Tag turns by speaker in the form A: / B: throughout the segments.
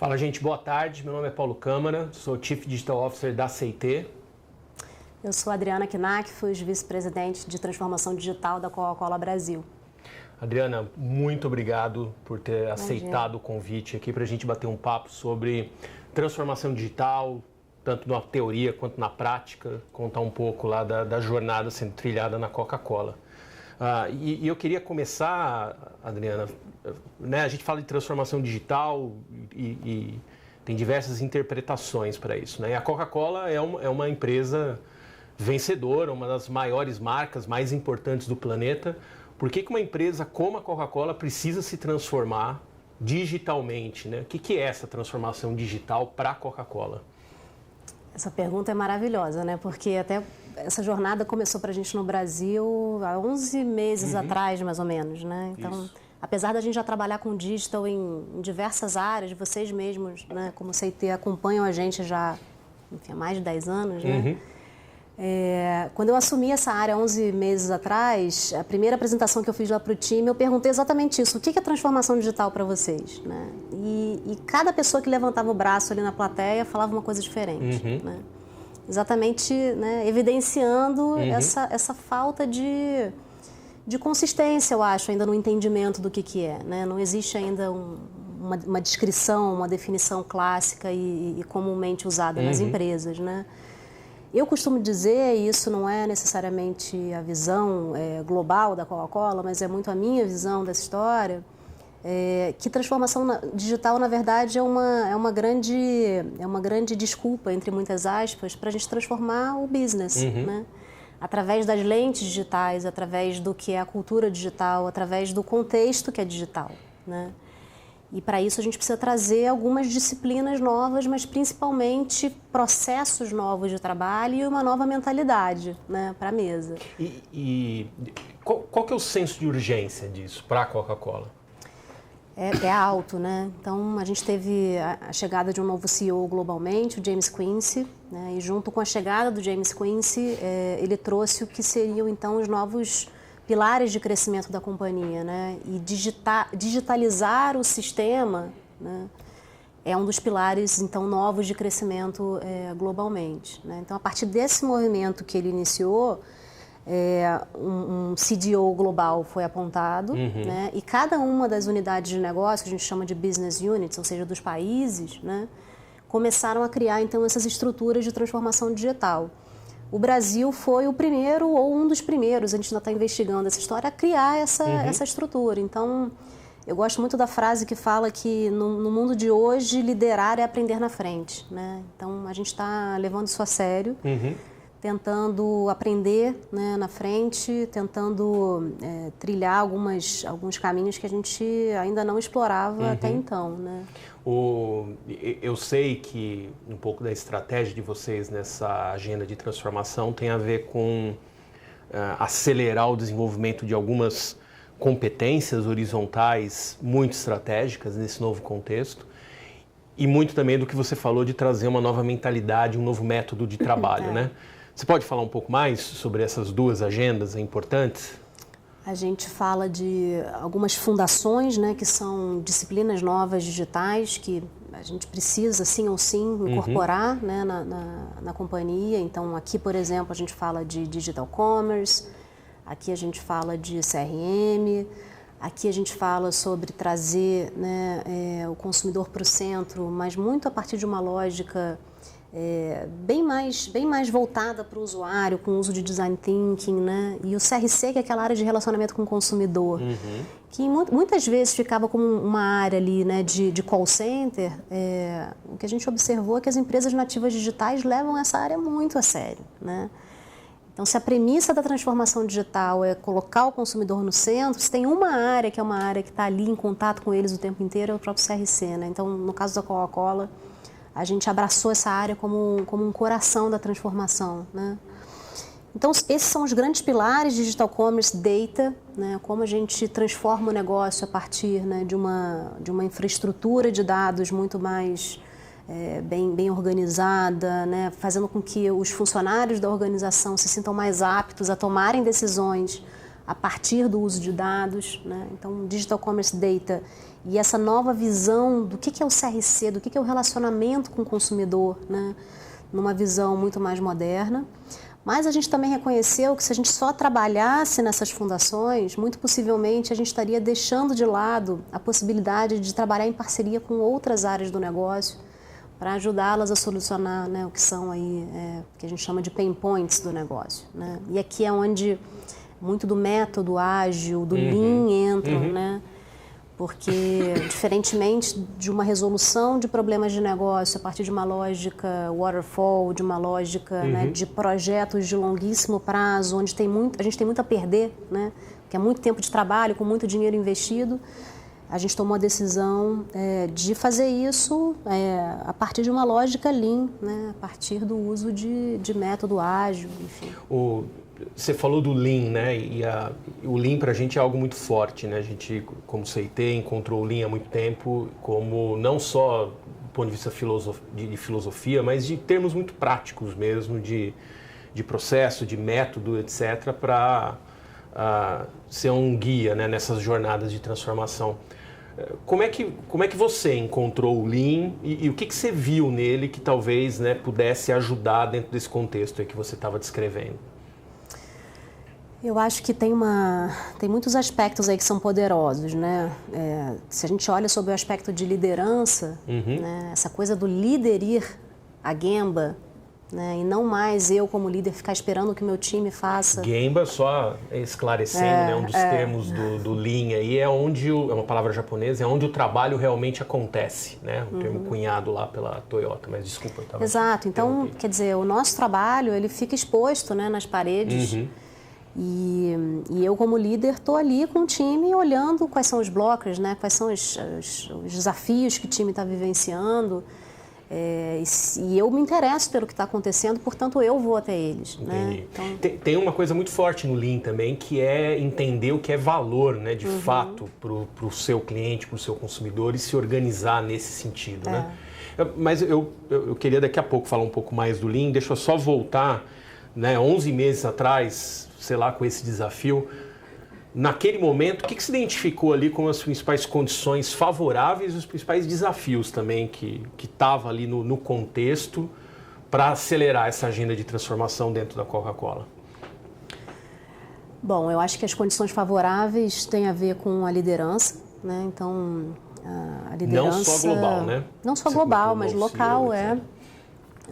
A: Fala, gente, boa tarde. Meu nome é Paulo Câmara, sou Chief Digital Officer da CIT.
B: Eu sou Adriana Knack, fui vice-presidente de transformação digital da Coca-Cola Brasil.
A: Adriana, muito obrigado por ter aceitado o convite aqui para a gente bater um papo sobre transformação digital, tanto na teoria quanto na prática, contar um pouco lá da jornada sendo trilhada na Coca-Cola. E eu queria começar, Adriana, né, a gente fala de transformação digital e tem diversas interpretações para isso, né? E a Coca-Cola é uma empresa vencedora, uma das maiores marcas mais importantes do planeta. Por que uma empresa como a Coca-Cola precisa se transformar digitalmente, né? O que é essa transformação digital para a Coca-Cola?
B: Essa pergunta é maravilhosa, né? Porque até essa jornada começou para a gente no Brasil há 11 meses atrás, mais ou menos, né? Então, apesar da gente já trabalhar com digital em diversas áreas, vocês mesmos, né, como CIT, acompanham a gente já, enfim, há mais de 10 anos, né? Quando eu assumi essa área 11 meses atrás, a primeira apresentação que eu fiz lá para o time, eu perguntei exatamente isso: o que é transformação digital para vocês? Né? E cada pessoa que levantava o braço ali na plateia falava uma coisa diferente. Né? Exatamente, né, evidenciando essa falta de consistência, eu acho, ainda no entendimento do que é. Né? Não existe ainda uma descrição, uma definição clássica e comumente usada nas empresas, né? Eu costumo dizer, e isso não é necessariamente a visão global da Coca-Cola, mas é muito a minha visão dessa história, que transformação digital, na verdade, é uma grande desculpa, entre muitas aspas, para a gente transformar o business, né? Através das lentes digitais, através do que é a cultura digital, através do contexto que é digital, né? E para isso a gente precisa trazer algumas disciplinas novas, mas principalmente processos novos de trabalho e uma nova mentalidade, né, para a mesa.
A: E qual que é o senso de urgência disso para a Coca-Cola?
B: É alto, né? Então a gente teve a chegada de um novo CEO globalmente, o James Quincey, né? E junto com a chegada do James Quincey, ele trouxe o que seriam então os novos pilares de crescimento da companhia, né? E digitalizar o sistema, né, é um dos pilares então novos de crescimento globalmente, né? Então, a partir desse movimento que ele iniciou, um CDO global foi apontado, né? E cada uma das unidades de negócio, que a gente chama de business units, ou seja, dos países, né, começaram a criar então essas estruturas de transformação digital. O Brasil foi o primeiro ou um dos primeiros, a gente ainda está investigando essa história, a criar essa estrutura. Então, eu gosto muito da frase que fala que no mundo de hoje, liderar é aprender na frente, né? Então, a gente está levando isso a sério, tentando aprender, né, na frente, tentando trilhar alguns caminhos que a gente ainda não explorava até então, né?
A: Eu sei que um pouco da estratégia de vocês nessa agenda de transformação tem a ver com acelerar o desenvolvimento de algumas competências horizontais muito estratégicas nesse novo contexto e muito também do que você falou de trazer uma nova mentalidade, um novo método de trabalho, né? Você pode falar um pouco mais sobre essas duas agendas importantes?
B: A gente fala de algumas fundações, né, que são disciplinas novas digitais que a gente precisa, sim ou sim, incorporar, né, na companhia. Então, aqui, por exemplo, a gente fala de Digital Commerce, aqui a gente fala de CRM, aqui a gente fala sobre trazer, né, o consumidor para o centro, mas muito a partir de uma lógica bem mais voltada para o usuário, com o uso de design thinking, né? E o CRC, que é aquela área de relacionamento com o consumidor, que muitas vezes ficava como uma área ali, né, de call center. O que a gente observou é que as empresas nativas digitais levam essa área muito a sério, né? Então, se a premissa da transformação digital é colocar o consumidor no centro, se tem uma área que é uma área que está ali em contato com eles o tempo inteiro, é o próprio CRC, né? Então, no caso da Coca-Cola, a gente abraçou essa área como um coração da transformação, né? Então, esses são os grandes pilares: digital commerce, data, né? Como a gente transforma o negócio a partir, né, de uma infraestrutura de dados muito mais bem organizada, né? Fazendo com que os funcionários da organização se sintam mais aptos a tomarem decisões a partir do uso de dados, né? Então, Digital Commerce Data e essa nova visão do que é o CRC, do que é o relacionamento com o consumidor, né? Numa visão muito mais moderna. Mas a gente também reconheceu que se a gente só trabalhasse nessas fundações, muito possivelmente a gente estaria deixando de lado a possibilidade de trabalhar em parceria com outras áreas do negócio para ajudá-las a solucionar, né, o que são aí, que a gente chama de pain points do negócio, né? E aqui é onde muito do método ágil, do Lean entram, né? Porque, diferentemente de uma resolução de problemas de negócio a partir de uma lógica waterfall, de uma lógica, né, de projetos de longuíssimo prazo, onde a gente tem muito a perder, né? Que é muito tempo de trabalho, com muito dinheiro investido, a gente tomou a decisão de fazer isso a partir de uma lógica Lean, né? A partir do uso de método ágil, enfim.
A: Você falou do Lean, né? E o Lean para a gente é algo muito forte, né? A gente, como CIT, encontrou o Lean há muito tempo, como não só do ponto de vista de filosofia, mas de termos muito práticos mesmo, de processo, de método, etc., para ser um guia, né, nessas jornadas de transformação. Como é que você encontrou o Lean e o que você viu nele que talvez, né, pudesse ajudar dentro desse contexto aí que você estava descrevendo?
B: Eu acho que tem muitos aspectos aí que são poderosos, né? Se a gente olha sobre o aspecto de liderança, né, essa coisa do líder ir à Gemba, né, e não mais eu como líder ficar esperando que o meu time faça.
A: Gemba, só esclarecendo, né, um dos termos do Lean aí é onde é uma palavra japonesa, é onde o trabalho realmente acontece, né? Um termo cunhado lá pela Toyota, mas desculpa.
B: Exato. Então, quer dizer, o nosso trabalho ele fica exposto, né, nas paredes. E eu, como líder, estou ali com o time olhando quais são os blockers, né? Quais são os desafios que o time está vivenciando. E eu me interesso pelo que está acontecendo, portanto, eu vou até eles. Né?
A: Então... Tem uma coisa muito forte no Lean também, que é entender o que é valor, né, de fato, para o seu cliente, para o seu consumidor e se organizar nesse sentido. Né? Mas eu queria daqui a pouco falar um pouco mais do Lean. Deixa eu só voltar, né, 11 meses atrás, sei lá, com esse desafio. Naquele momento, o que se identificou ali como as principais condições favoráveis e os principais desafios também que estavam ali no contexto para acelerar essa agenda de transformação dentro da Coca-Cola?
B: Bom, eu acho que as condições favoráveis têm a ver com a liderança, né? Então, a liderança...
A: Não só global, né?
B: Não só global, mas local,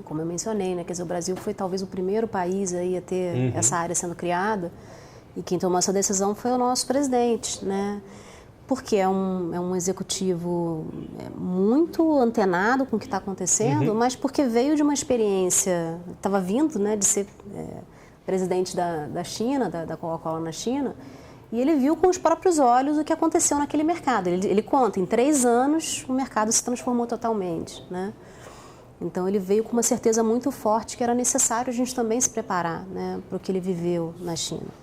B: como eu mencionei, né? Quer dizer, o Brasil foi talvez o primeiro país aí a ter essa área sendo criada. E quem tomou essa decisão foi o nosso presidente, né? Porque é um executivo muito antenado com o que está acontecendo, mas porque veio de uma experiência, estava vindo, né, de ser presidente da China, da Coca-Cola na China, e ele viu com os próprios olhos o que aconteceu naquele mercado. Ele conta, em 3 anos o mercado se transformou totalmente, né? Então ele veio com uma certeza muito forte que era necessário a gente também se preparar, né, para o que ele viveu na China.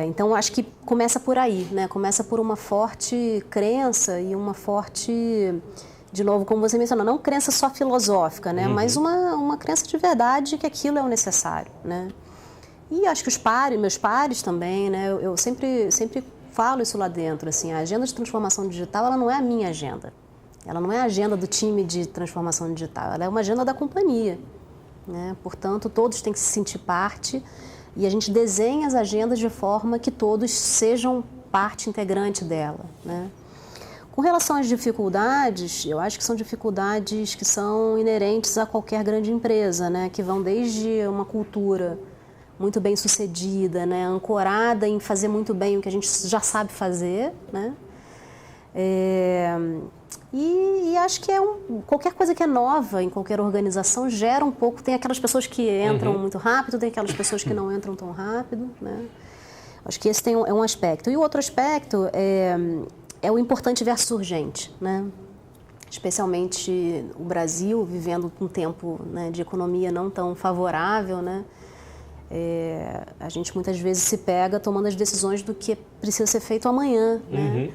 B: Então, acho que começa por aí, né? Começa por uma forte crença e uma forte, de novo, como você mencionou, não crença só filosófica, né? Mas uma crença de verdade que aquilo é o necessário, né? E acho que meus pares também, né? Eu sempre falo isso lá dentro, assim, a agenda de transformação digital, ela não é a minha agenda. Ela não é a agenda do time de transformação digital, ela é uma agenda da companhia, né? Portanto, todos têm que se sentir parte. E a gente desenha as agendas de forma que todos sejam parte integrante dela, né? Com relação às dificuldades, eu acho que são dificuldades que são inerentes a qualquer grande empresa, né? Que vão desde uma cultura muito bem sucedida, né? Ancorada em fazer muito bem o que a gente já sabe fazer, né? E acho que qualquer coisa que é nova em qualquer organização gera um pouco, tem aquelas pessoas que entram muito rápido, tem aquelas pessoas que não entram tão rápido, né? Acho que esse é um aspecto. E o outro aspecto é o importante versus urgente, né? Especialmente o Brasil, vivendo um tempo, né, de economia não tão favorável, né? A gente muitas vezes se pega tomando as decisões do que precisa ser feito amanhã, né?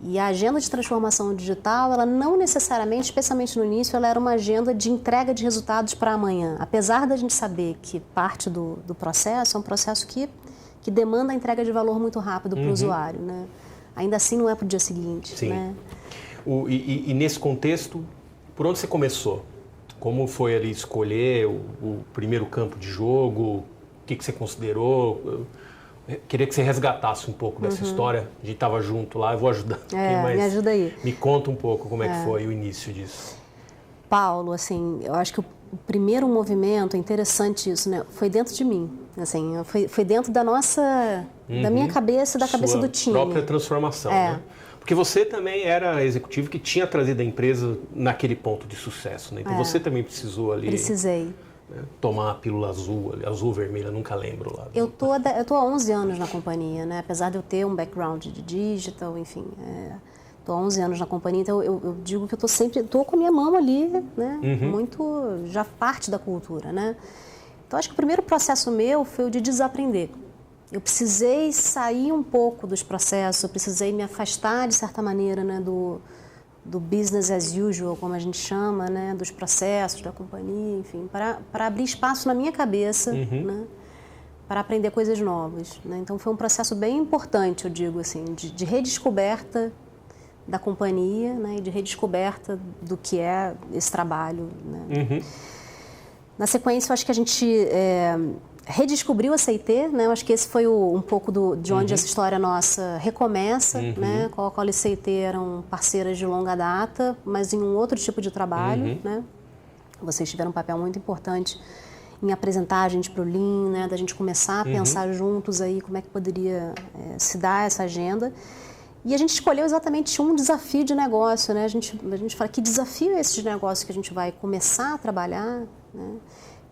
B: E a agenda de transformação digital, ela não necessariamente, especialmente no início, ela era uma agenda de entrega de resultados para amanhã. Apesar da gente saber que parte do processo é um processo que que demanda a entrega de valor muito rápido para o usuário, né? Ainda assim não é para o dia seguinte,
A: Sim.
B: né?
A: E nesse contexto, por onde você começou? Como foi ali escolher o primeiro campo de jogo? O que você considerou? Eu queria que você resgatasse um pouco dessa história. A gente estava junto lá, eu vou ajudar aqui, mas
B: me ajuda aí.
A: Me conta um pouco como é que foi o início disso.
B: Paulo, assim, eu acho que o primeiro movimento, é interessante isso, né? Foi dentro de mim, assim, foi dentro da nossa, da minha cabeça e da cabeça do time.
A: Sua própria transformação, né? Porque você também era executivo que tinha trazido a empresa naquele ponto de sucesso, né? Então você também precisou ali...
B: Precisei.
A: Né? Tomar a pílula azul, azul, vermelha, nunca lembro lá.
B: Eu tô há 11 anos na companhia, né? Apesar de eu ter um background de digital, enfim... Estou há 11 anos na companhia, então eu digo que eu estou com a minha mão ali, né? Muito, já parte da cultura, né? Então, acho que o primeiro processo meu foi o de desaprender. Eu precisei sair um pouco dos processos, eu precisei me afastar, de certa maneira, né? do business as usual, como a gente chama, né? Dos processos da companhia, enfim, para abrir espaço na minha cabeça, né? Para aprender coisas novas, né? Então, foi um processo bem importante, eu digo assim, de redescoberta da companhia, né, e de redescoberta do que é esse trabalho, né. Na sequência, eu acho que a gente redescobriu a CIT, né, eu acho que esse foi um pouco de onde essa história nossa recomeça, né, Coca-Cola e CIT eram parceiras de longa data, mas em um outro tipo de trabalho, né. Vocês tiveram um papel muito importante em apresentar a gente para o Lean, né, da gente começar a pensar juntos aí como é que poderia se dar essa agenda. E a gente escolheu exatamente um desafio de negócio, né? A gente fala, que desafio é esse de negócio que a gente vai começar a trabalhar, né?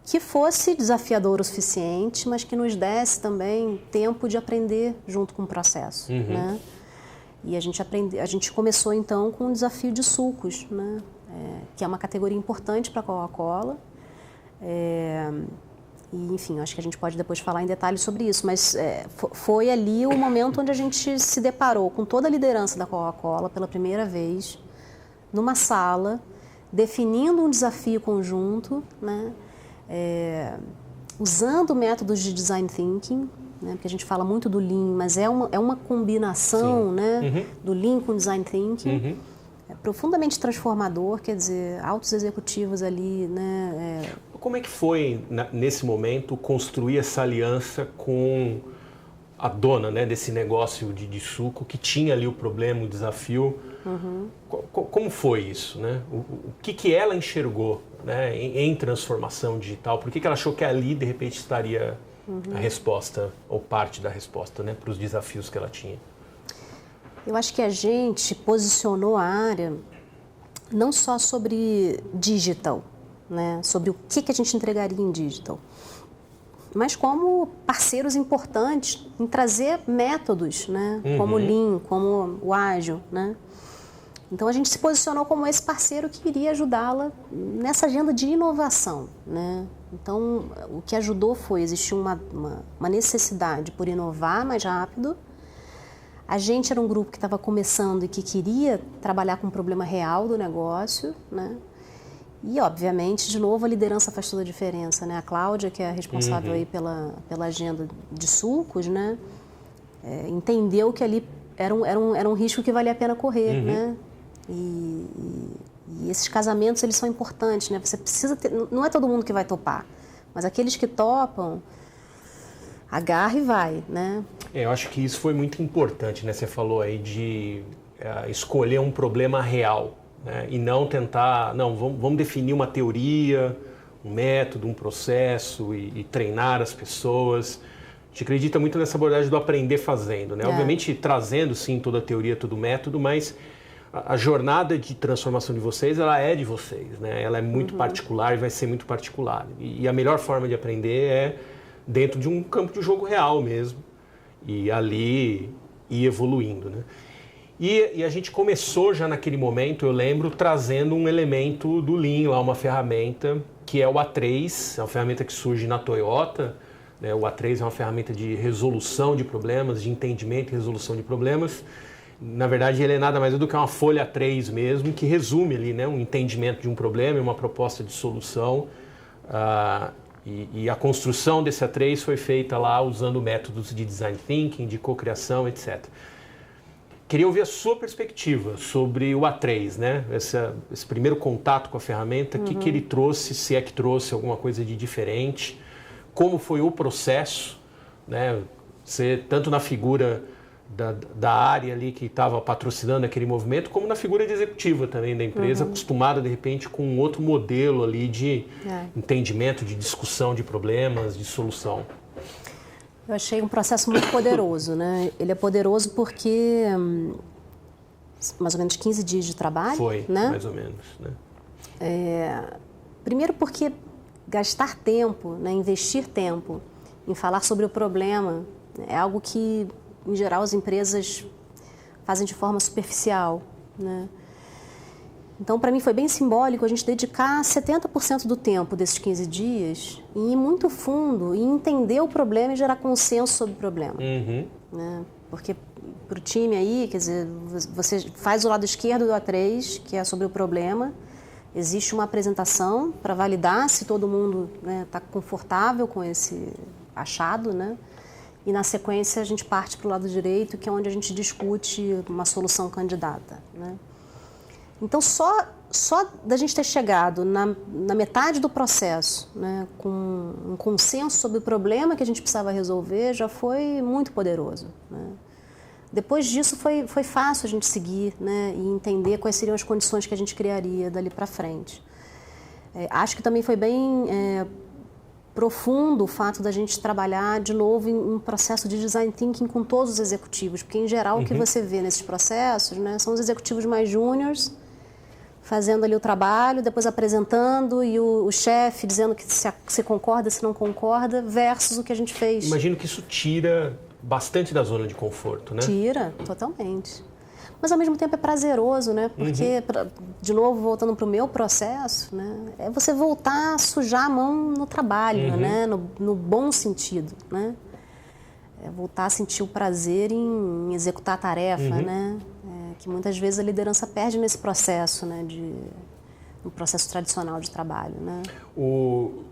B: Que fosse desafiador o suficiente, mas que nos desse também tempo de aprender junto com o processo, né? E a gente começou então com o desafio de sucos, né? Que é uma categoria importante para a Coca-Cola. E, enfim, acho que a gente pode depois falar em detalhes sobre isso, mas foi ali o momento onde a gente se deparou com toda a liderança da Coca-Cola pela primeira vez, numa sala, definindo um desafio conjunto, né? Usando métodos de design thinking, né? Porque a gente fala muito do Lean, mas é uma combinação, né? Do Lean com design thinking. É profundamente transformador, quer dizer, altos executivos ali, né?
A: Como é que foi, nesse momento, construir essa aliança com a dona, né, desse negócio de suco, que tinha ali o problema, o desafio? Como foi isso, né? O que ela enxergou, né, em transformação digital? Por que ela achou que ali, de repente, estaria a resposta, ou parte da resposta, né, para os desafios que ela tinha?
B: Eu acho que a gente posicionou a área não só sobre digital, né, sobre o que a gente entregaria em digital, mas como parceiros importantes em trazer métodos, né, como o Lean, como o Ágil, né. Então a gente se posicionou como esse parceiro que iria ajudá-la nessa agenda de inovação, né. Então o que ajudou foi existir uma necessidade por inovar mais rápido. A gente era um grupo que estava começando e que queria trabalhar com um problema real do negócio, né? E, obviamente, de novo, a liderança faz toda a diferença, né? A Cláudia, que é a responsável aí pela agenda de sucos, né? Entendeu que ali era um risco que valia a pena correr, né? E esses casamentos, eles são importantes, né? Você precisa ter... Não é todo mundo que vai topar, mas aqueles que topam, agarra e vai, né?
A: Eu acho que isso foi muito importante, né? Você falou aí de escolher um problema real, né? E não tentar... Não, vamos definir uma teoria, um método, um processo e treinar as pessoas. A gente acredita muito nessa abordagem do aprender fazendo, né? Obviamente trazendo, sim, toda a teoria, todo o método, mas a jornada de transformação de vocês, ela é de vocês, né? Ela é muito particular e vai ser muito particular. E a melhor forma de aprender é dentro de um campo de jogo real mesmo. E ali ir evoluindo, né? E a gente começou já naquele momento, eu lembro, trazendo um elemento do Lean, lá, uma ferramenta que é o A3, é uma ferramenta que surge na Toyota, né? O A3 é uma ferramenta de resolução de problemas, de entendimento e resolução de problemas. Na verdade, ele é nada mais do que uma folha A3 mesmo, que resume ali, né, um entendimento de um problema e uma proposta de solução. E a construção desse A3 foi feita lá usando métodos de design thinking, de cocriação, etc. Queria ouvir a sua perspectiva sobre o A3, né? Esse primeiro contato com a ferramenta, o que ele trouxe, se é que trouxe alguma coisa de diferente, como foi o processo, né? Você, tanto na figura da área ali que estava patrocinando aquele movimento, como na figura de executiva também da empresa, acostumada de repente com um outro modelo ali de entendimento, de discussão de problemas, de solução.
B: Eu achei um processo muito poderoso, né? Ele é poderoso porque mais ou menos 15 dias de trabalho,
A: foi,
B: né?
A: Mais ou menos, né?
B: Primeiro porque gastar tempo, né? Investir tempo em falar sobre o problema é algo que, em geral, as empresas fazem de forma superficial, né? Então, para mim, foi bem simbólico a gente dedicar 70% do tempo desses 15 dias em ir muito fundo e entender o problema e gerar consenso sobre o problema. Né? Porque para o time aí, quer dizer, você faz o lado esquerdo do A3, que é sobre o problema, existe uma apresentação para validar se todo mundo está confortável com esse achado, né? E na sequência a gente parte para o lado direito, que é onde a gente discute uma solução candidata, né? Então, só da gente ter chegado na metade do processo, né, com um consenso sobre o problema que a gente precisava resolver, já foi muito poderoso, né? Depois disso, foi fácil a gente seguir, né, e entender quais seriam as condições que a gente criaria dali para frente. Acho que também foi bem profundo o fato da gente trabalhar de novo em um processo de design thinking com todos os executivos, porque, em geral, o que você vê nesses processos, né, são os executivos mais júniores fazendo ali o trabalho, depois apresentando e o chefe dizendo que se concorda, se não concorda, versus o que a gente fez.
A: Imagino que isso tira bastante da zona de conforto, né?
B: Tira, totalmente. Mas, ao mesmo tempo, é prazeroso, né? Porque, de novo, voltando para o meu processo, né, é você voltar a sujar a mão no trabalho, né? No bom sentido, né? É voltar a sentir o prazer em executar a tarefa, né? Que muitas vezes a liderança perde nesse processo, né, no processo tradicional de trabalho, né?
A: O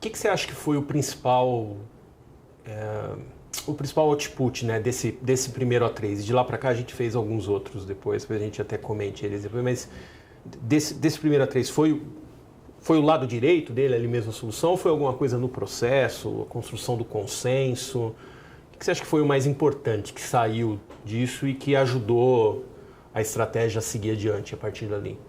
A: que você acha que foi o principal output, né, desse primeiro A3? De lá para cá a gente fez alguns outros depois a gente até comente eles depois, mas desse primeiro A3 foi o lado direito dele ali mesmo a solução, ou foi alguma coisa no processo, a construção do consenso? O que você acha que foi o mais importante que saiu disso e que ajudou a estratégia a seguir adiante a partir dali?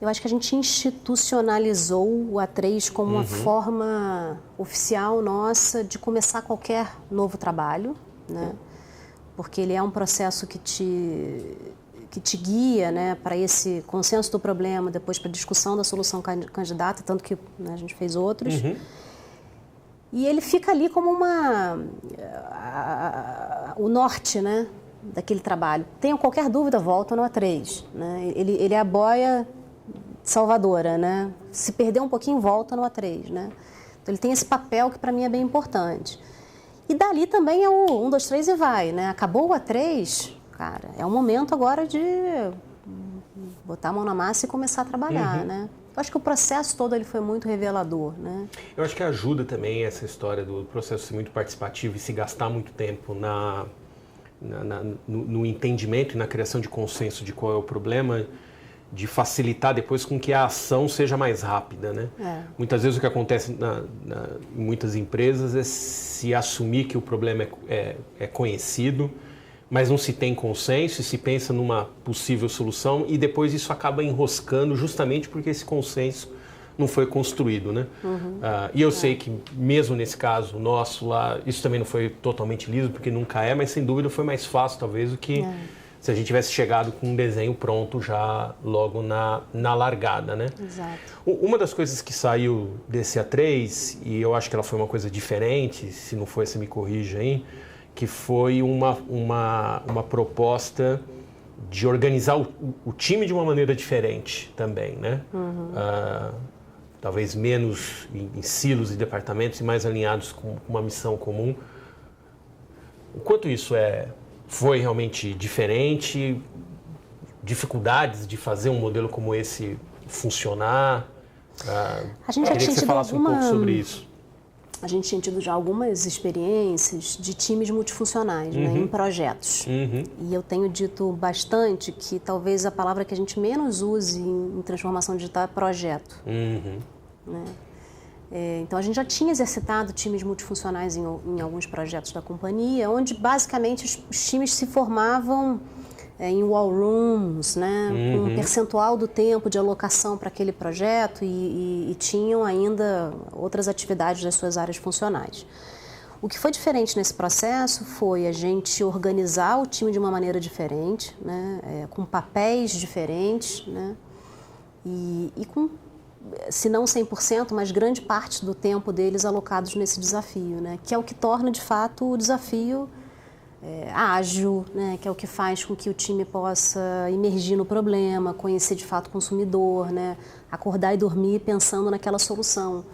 B: Eu acho que a gente institucionalizou o A3 como uma forma oficial nossa de começar qualquer novo trabalho, né? Porque ele é um processo que te guia, né, para esse consenso do problema, depois para a discussão da solução candidata, tanto que, né, a gente fez outros. E ele fica ali como o norte, né, daquele trabalho. Tenham qualquer dúvida, volta no A3. Né? Ele é a boia salvadora, né? Se perder um pouquinho, volta no A3. Né? Então, ele tem esse papel que para mim é bem importante. E dali também é o 1, 2, 3 e vai. Né? Acabou o A3, cara, é o momento agora de botar a mão na massa e começar a trabalhar, né? Eu acho que o processo todo ele foi muito revelador, né?
A: Eu acho que ajuda também essa história do processo ser muito participativo e se gastar muito tempo no entendimento e na criação de consenso de qual é o problema, de facilitar depois com que a ação seja mais rápida, né? Muitas vezes o que acontece em muitas empresas é se assumir que o problema é conhecido, mas não se tem consenso e se pensa numa possível solução e depois isso acaba enroscando justamente porque esse consenso não foi construído, né? E eu sei que mesmo nesse caso nosso lá, isso também não foi totalmente liso, porque nunca é, mas sem dúvida foi mais fácil talvez do que se a gente tivesse chegado com um desenho pronto já logo na largada, né?
B: Exato.
A: Uma das coisas que saiu desse A3, e eu acho que ela foi uma coisa diferente, se não foi, você me corrija aí, que foi uma proposta de organizar o time de uma maneira diferente também, né? Talvez menos em silos e departamentos e mais alinhados com uma missão comum. O quanto isso foi realmente diferente? Dificuldades de fazer um modelo como esse funcionar?
B: A gente já
A: queria que você falasse um pouco sobre isso.
B: A gente tinha tido já algumas experiências de times multifuncionais, né, em projetos. E eu tenho dito bastante que talvez a palavra que a gente menos use em transformação digital é projeto. Né? Então, a gente já tinha exercitado times multifuncionais em alguns projetos da companhia, onde basicamente os times se formavam em wall rooms, né, com um percentual do tempo de alocação para aquele projeto e tinham ainda outras atividades das suas áreas funcionais. O que foi diferente nesse processo foi a gente organizar o time de uma maneira diferente, né, com papéis diferentes, né, e com, se não 100%, mas grande parte do tempo deles alocados nesse desafio, né, que é o que torna, de fato, o desafio ágil, né, que é o que faz com que o time possa imergir no problema, conhecer de fato o consumidor, né, acordar e dormir pensando naquela solução.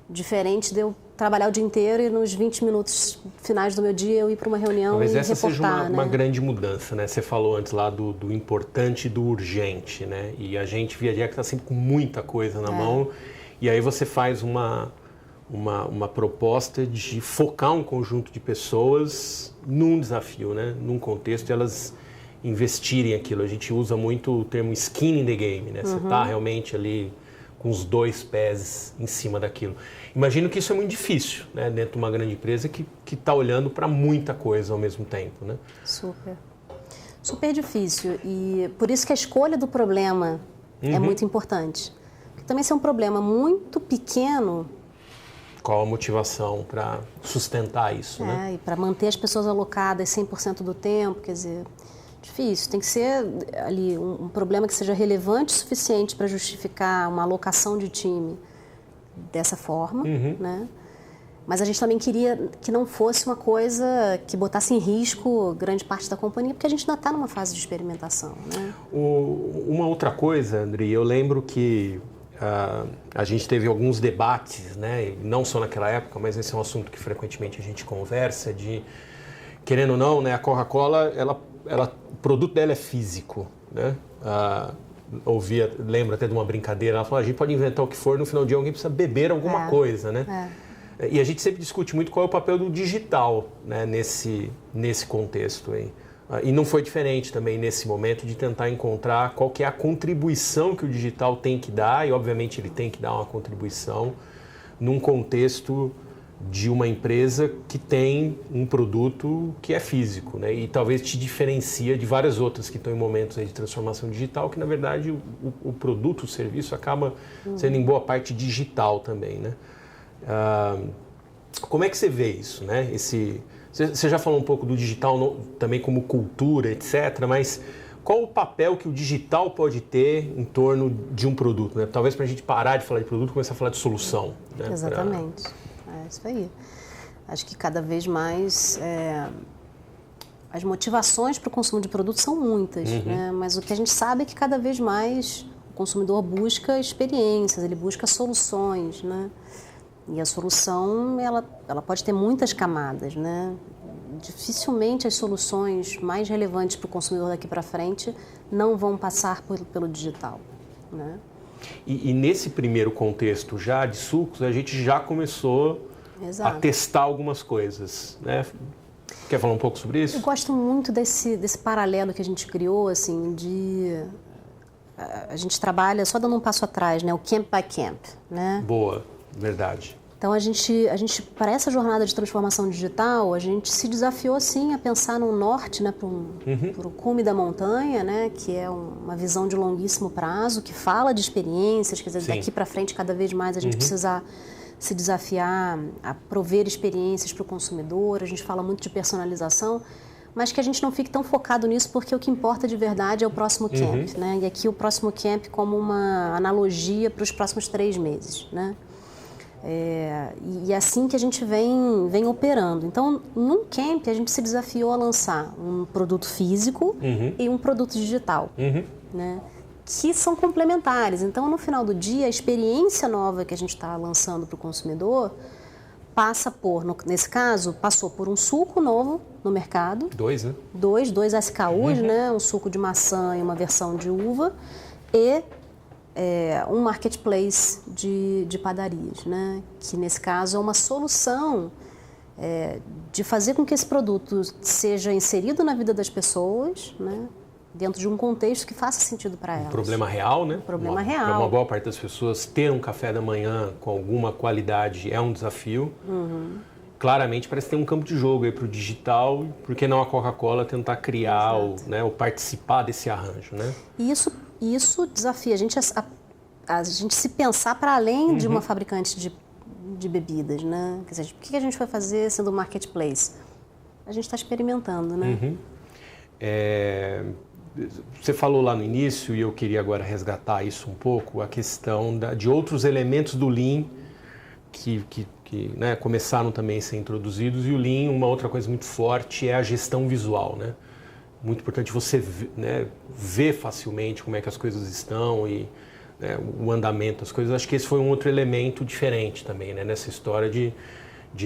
B: Diferente de eu trabalhar o dia inteiro e nos 20 minutos finais do meu dia eu ir para uma reunião
A: Talvez
B: e
A: essa
B: reportar,
A: seja uma grande mudança, né? Você falou antes lá do importante e do urgente, né? E a gente, via de regra, está sempre com muita coisa na mão e aí você faz uma proposta de focar um conjunto de pessoas num desafio, né? Num contexto, e elas investirem aquilo. A gente usa muito o termo skin in the game, né? Você está realmente ali com os 2 pés em cima daquilo. Imagino que isso é muito difícil, né? Dentro de uma grande empresa que está olhando para muita coisa ao mesmo tempo, né?
B: Super difícil, e por isso que a escolha do problema é muito importante. Porque também se é um problema muito pequeno...
A: Qual a motivação para sustentar isso, né?
B: E para manter as pessoas alocadas 100% do tempo, quer dizer, difícil. Tem que ser ali um problema que seja relevante o suficiente para justificar uma alocação de time dessa forma, né? Mas a gente também queria que não fosse uma coisa que botasse em risco grande parte da companhia, porque a gente ainda está numa fase de experimentação, né?
A: Uma outra coisa, Andrei, eu lembro que a gente teve alguns debates, né? Não só naquela época, mas esse é um assunto que frequentemente a gente conversa, de, querendo ou não, né, a Coca-Cola, o produto dela é físico, né? Lembro até de uma brincadeira, ela falou, a gente pode inventar o que for, no final do dia alguém precisa beber alguma coisa, né? E a gente sempre discute muito qual é o papel do digital, né, nesse contexto aí. E não foi diferente também nesse momento de tentar encontrar qual que é a contribuição que o digital tem que dar, e obviamente ele tem que dar uma contribuição num contexto de uma empresa que tem um produto que é físico, né? E talvez te diferencia de várias outras que estão em momentos aí de transformação digital, que na verdade o produto, o serviço acaba sendo em boa parte digital também, né? Como é que você vê isso, né? Você já falou um pouco do digital também como cultura, etc., mas qual o papel que o digital pode ter em torno de um produto, né? Talvez para a gente parar de falar de produto e começar a falar de solução, né?
B: Exatamente, é isso aí. Acho que cada vez mais as motivações para o consumo de produtos são muitas, né? Mas o que a gente sabe é que cada vez mais o consumidor busca experiências, ele busca soluções, né? E a solução, ela pode ter muitas camadas, né? Dificilmente as soluções mais relevantes para o consumidor daqui para frente não vão passar pelo digital, né?
A: E nesse primeiro contexto já de sucos, a gente já começou a testar algumas coisas, né? Quer falar um pouco sobre isso?
B: Eu gosto muito desse paralelo que a gente criou, assim, a gente trabalha, só dando um passo atrás, né? O Camp by Camp, né?
A: Boa. Verdade.
B: Então, a gente para essa jornada de transformação digital, a gente se desafiou, sim, a pensar no norte, né, para o cume da montanha, né, que é uma visão de longuíssimo prazo, que fala de experiências, quer dizer, daqui para frente, cada vez mais a gente precisa se desafiar a prover experiências para o consumidor, a gente fala muito de personalização, mas que a gente não fique tão focado nisso, porque o que importa de verdade é o próximo camp, né, e aqui o próximo camp como uma analogia para os próximos 3 meses, né. E é assim que a gente vem operando. Então, num camp, a gente se desafiou a lançar um produto físico e um produto digital, né, que são complementares. Então, no final do dia, a experiência nova que a gente está lançando para o consumidor passa nesse caso, passou por um suco novo no mercado.
A: 2, né?
B: Dois SKUs, né? Um suco de maçã e uma versão de uva. E um marketplace de padarias, né? Que nesse caso é uma solução de fazer com que esse produto seja inserido na vida das pessoas, né? Dentro de um contexto que faça sentido para elas.
A: Um problema real, né?
B: Um problema real.
A: Para uma boa parte das pessoas, ter um café da manhã com alguma qualidade é um desafio. Claramente parece ter um campo de jogo aí para o digital, por que não a Coca-Cola tentar criar ou participar desse arranjo, né?
B: E isso desafia a gente se pensar para além de uma fabricante de bebidas, né? Quer dizer, o que a gente vai fazer sendo um marketplace? A gente está experimentando, né?
A: Você falou lá no início, e eu queria agora resgatar isso um pouco, a questão de outros elementos do Lean que né, começaram também a ser introduzidos. E o Lean, uma outra coisa muito forte é a gestão visual, né? Muito importante você ver facilmente como é que as coisas estão e o andamento das coisas. Acho que esse foi um outro elemento diferente também, né? Nessa história de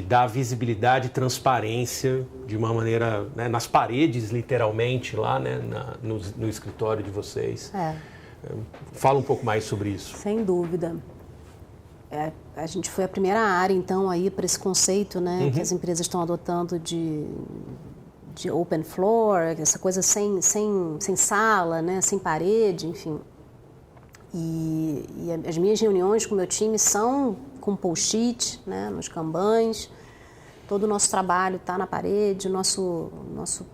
A: dar visibilidade e transparência de uma maneira, né, nas paredes, literalmente, lá, né, no escritório de vocês. Fala um pouco mais sobre isso.
B: Sem dúvida. A gente foi a primeira área, então, aí para esse conceito, né, que as empresas estão adotando de open floor, essa coisa sem sala, né, sem parede, enfim. E as minhas reuniões com o meu time são com post-it, né, nos kanbans. Todo o nosso trabalho está na parede, o nosso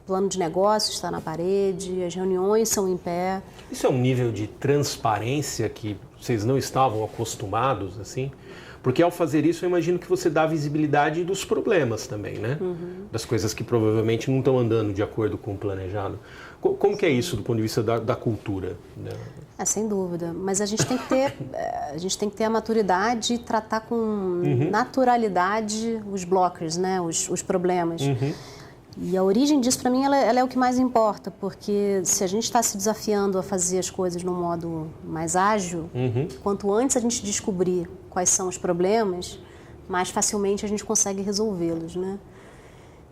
B: plano de negócios está na parede, as reuniões são em pé.
A: Isso é um nível de transparência que vocês não estavam acostumados, assim? Porque ao fazer isso, eu imagino que você dá visibilidade dos problemas também, né? Das coisas que provavelmente não estão andando de acordo com o planejado. Como que é isso do ponto de vista da cultura?
B: Sem dúvida. Mas a gente tem que ter a maturidade e tratar com naturalidade os blockers, né? Os problemas. E a origem disso, para mim, ela é o que mais importa, porque se a gente está se desafiando a fazer as coisas num modo mais ágil, quanto antes a gente descobrir quais são os problemas, mais facilmente a gente consegue resolvê-los, né?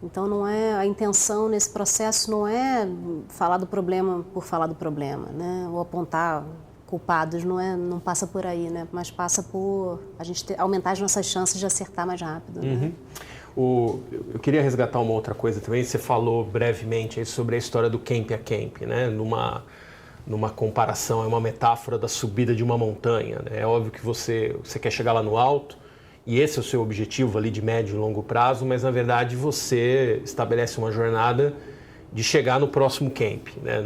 B: Então, a intenção nesse processo não é falar do problema por falar do problema, né? Ou apontar culpados, não passa por aí, né? Mas passa por a gente aumentar as nossas chances de acertar mais rápido, né?
A: Eu queria resgatar uma outra coisa também. Você falou brevemente aí sobre a história do camp a camp, né? Numa comparação, é uma metáfora da subida de uma montanha, né? É óbvio que você quer chegar lá no alto, e esse é o seu objetivo ali de médio e longo prazo, mas na verdade você estabelece uma jornada de chegar no próximo camp, né?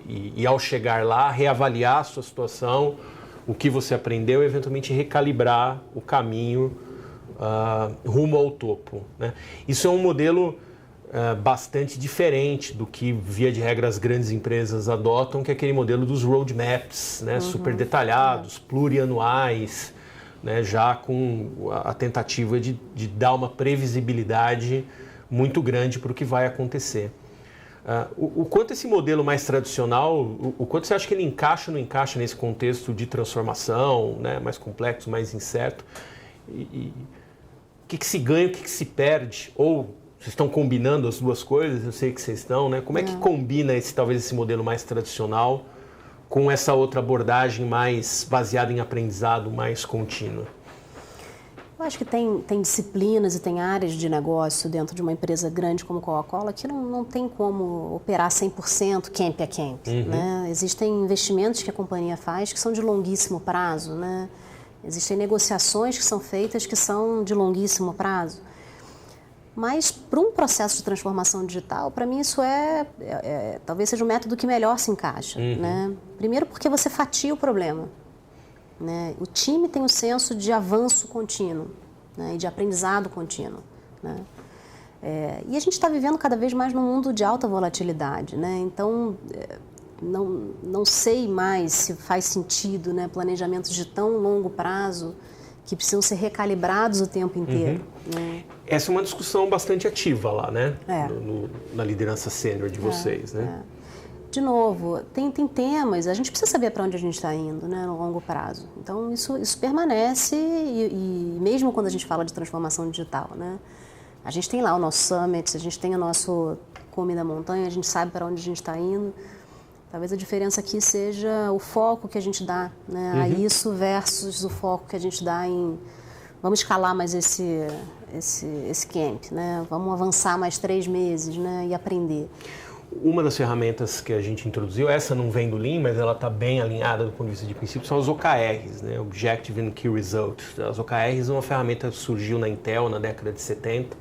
A: E ao chegar lá, reavaliar a sua situação, o que você aprendeu e eventualmente recalibrar o caminho rumo ao topo, né? Isso é um modelo bastante diferente do que, via de regra, as grandes empresas adotam, que é aquele modelo dos roadmaps, né? Super detalhados, plurianuais, né? Já com a tentativa de dar uma previsibilidade muito grande para o que vai acontecer. O quanto esse modelo mais tradicional, o quanto você acha que ele encaixa ou não encaixa nesse contexto de transformação, né? Mais complexo, mais incerto? E o que se ganha, o que se perde? Ou vocês estão combinando as duas coisas? Eu sei que vocês estão, né? Como é que combina talvez esse modelo mais tradicional com essa outra abordagem mais baseada em aprendizado, mais contínua?
B: Eu acho que tem disciplinas e tem áreas de negócio dentro de uma empresa grande como a Coca-Cola que não tem como operar 100% camp a camp, né? Existem investimentos que a companhia faz que são de longuíssimo prazo, né? Existem negociações que são feitas que são de longuíssimo prazo. Mas, para um processo de transformação digital, para mim isso talvez seja o método que melhor se encaixa, né? Primeiro porque você fatia o problema, né? O time tem um senso de avanço contínuo, né? E de aprendizado contínuo, né? E a gente está vivendo cada vez mais num mundo de alta volatilidade, né? Então, não sei mais se faz sentido, né, planejamentos de tão longo prazo que precisam ser recalibrados o tempo inteiro. Né?
A: Essa é uma discussão bastante ativa lá, né? Na liderança sênior de vocês, né?
B: De novo, tem temas, a gente precisa saber para onde a gente está indo, né, no longo prazo. Então, isso permanece e mesmo quando a gente fala de transformação digital, né? A gente tem lá o nosso Summit, a gente tem o nosso Cume da Montanha, a gente sabe para onde a gente está indo. Talvez a diferença aqui seja o foco que a gente dá, né, a isso versus o foco que a gente dá em vamos escalar mais esse camp, né, vamos avançar mais 3 meses, né, e aprender.
A: Uma das ferramentas que a gente introduziu, essa não vem do Lean, mas ela está bem alinhada do ponto de vista de princípio, são as OKRs, né? Objective and Key Results. As OKRs é uma ferramenta que surgiu na Intel na década de 70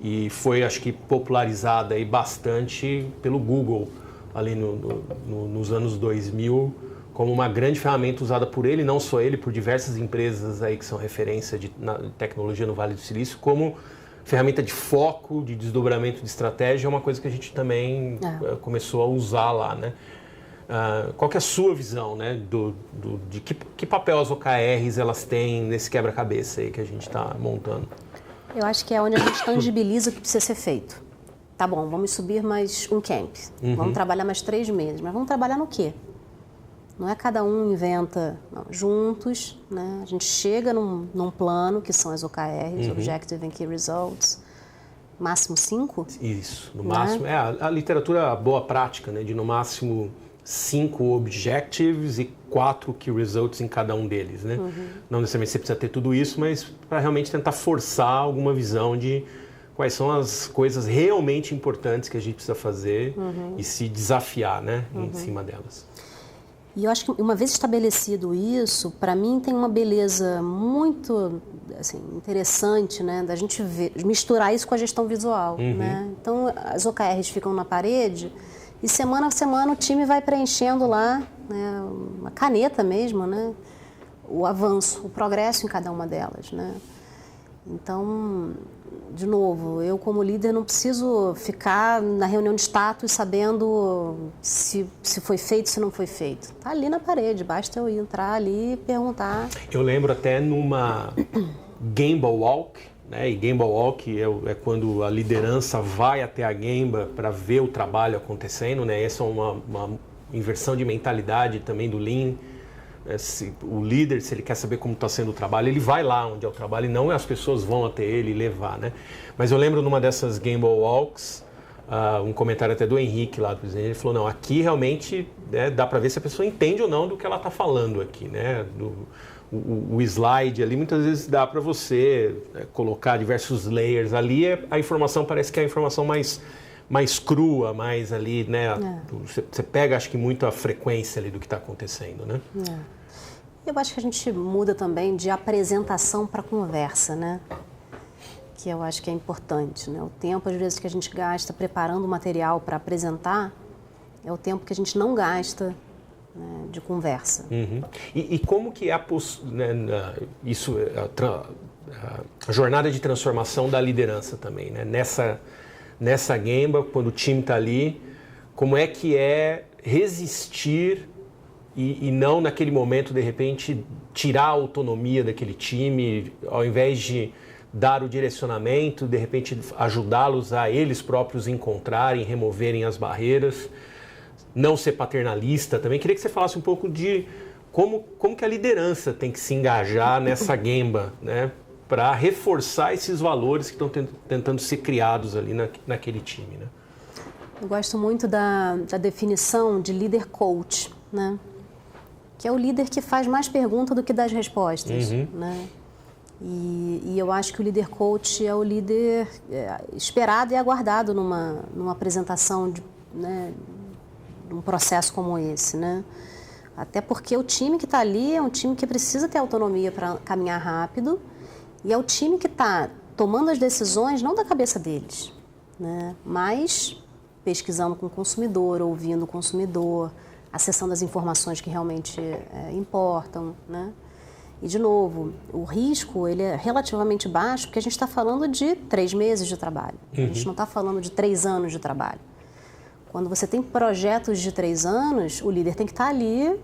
A: e foi, acho que, popularizada aí bastante pelo Google ali nos anos 2000 como uma grande ferramenta usada por ele, não só ele, por diversas empresas aí que são referência de tecnologia no Vale do Silício, como ferramenta de foco, de desdobramento de estratégia, é uma coisa que a gente também começou a usar lá, né? Qual que é a sua visão, né, de que papel as OKRs elas têm nesse quebra-cabeça aí que a gente está montando?
B: Eu acho que é onde a gente tangibiliza o que precisa ser feito. Tá bom, vamos subir mais um camp, vamos trabalhar mais 3 meses, mas vamos trabalhar no quê? Não é cada um inventa, não, juntos, né? A gente chega num plano, que são as OKRs, Objective and Key Results, máximo 5?
A: Isso, no máximo. A literatura boa prática, né? De no máximo 5 Objectives e 4 Key Results em cada um deles, né? Não necessariamente você precisa ter tudo isso, mas para realmente tentar forçar alguma visão de quais são as coisas realmente importantes que a gente precisa fazer e se desafiar, né? Em cima delas.
B: E eu acho que uma vez estabelecido isso, para mim tem uma beleza muito assim, interessante, né, da gente misturar isso com a gestão visual. Né? Então, as OKRs ficam na parede e semana a semana o time vai preenchendo lá, né, uma caneta mesmo, né, o avanço, o progresso em cada uma delas. Né? Então, de novo, eu como líder não preciso ficar na reunião de status sabendo se foi feito, se não foi feito. Está ali na parede, basta eu entrar ali e perguntar.
A: Eu lembro até numa Gemba Walk, né? E Gemba Walk é quando a liderança vai até a Gemba para ver o trabalho acontecendo, né? Essa é uma inversão de mentalidade também do Lean. O líder, se ele quer saber como está sendo o trabalho, ele vai lá onde é o trabalho e não as pessoas vão até ele levar, né? Mas eu lembro numa dessas Gemba Walks, um comentário até do Henrique lá do presidente, ele falou, não, aqui realmente dá para ver se a pessoa entende ou não do que ela está falando aqui, né? O slide ali muitas vezes dá para você colocar diversos layers ali, a informação parece que é a informação mais crua, mais ali, né? Você pega, acho que, muito a frequência ali do que está acontecendo, né?
B: Eu acho que a gente muda também de apresentação para conversa, né? Que eu acho que é importante, né? O tempo, às vezes, que a gente gasta preparando o material para apresentar é o tempo que a gente não gasta, né, de conversa.
A: E como que é isso, a jornada de transformação da liderança também, né? Nessa Gemba, quando o time está ali, como é que é resistir e não naquele momento, de repente, tirar a autonomia daquele time, ao invés de dar o direcionamento, de repente ajudá-los a eles próprios encontrarem, removerem as barreiras, não ser paternalista também. Queria que você falasse um pouco de como que a liderança tem que se engajar nessa Gemba, né? Para reforçar esses valores que estão tentando ser criados ali naquele time, né?
B: Eu gosto muito da definição de líder coach, né? Que é o líder que faz mais perguntas do que das respostas, né? E eu acho que o líder coach é o líder esperado e aguardado numa apresentação de um processo como esse, né? Até porque o time que está ali é um time que precisa ter autonomia para caminhar rápido. E é o time que está tomando as decisões, não da cabeça deles, né? Mas pesquisando com o consumidor, ouvindo o consumidor, acessando as informações que realmente importam, né? E, de novo, o risco ele é relativamente baixo porque a gente está falando de 3 meses de trabalho. A gente não está falando de 3 anos de trabalho. Quando você tem projetos de 3 anos, o líder tem que estar ali,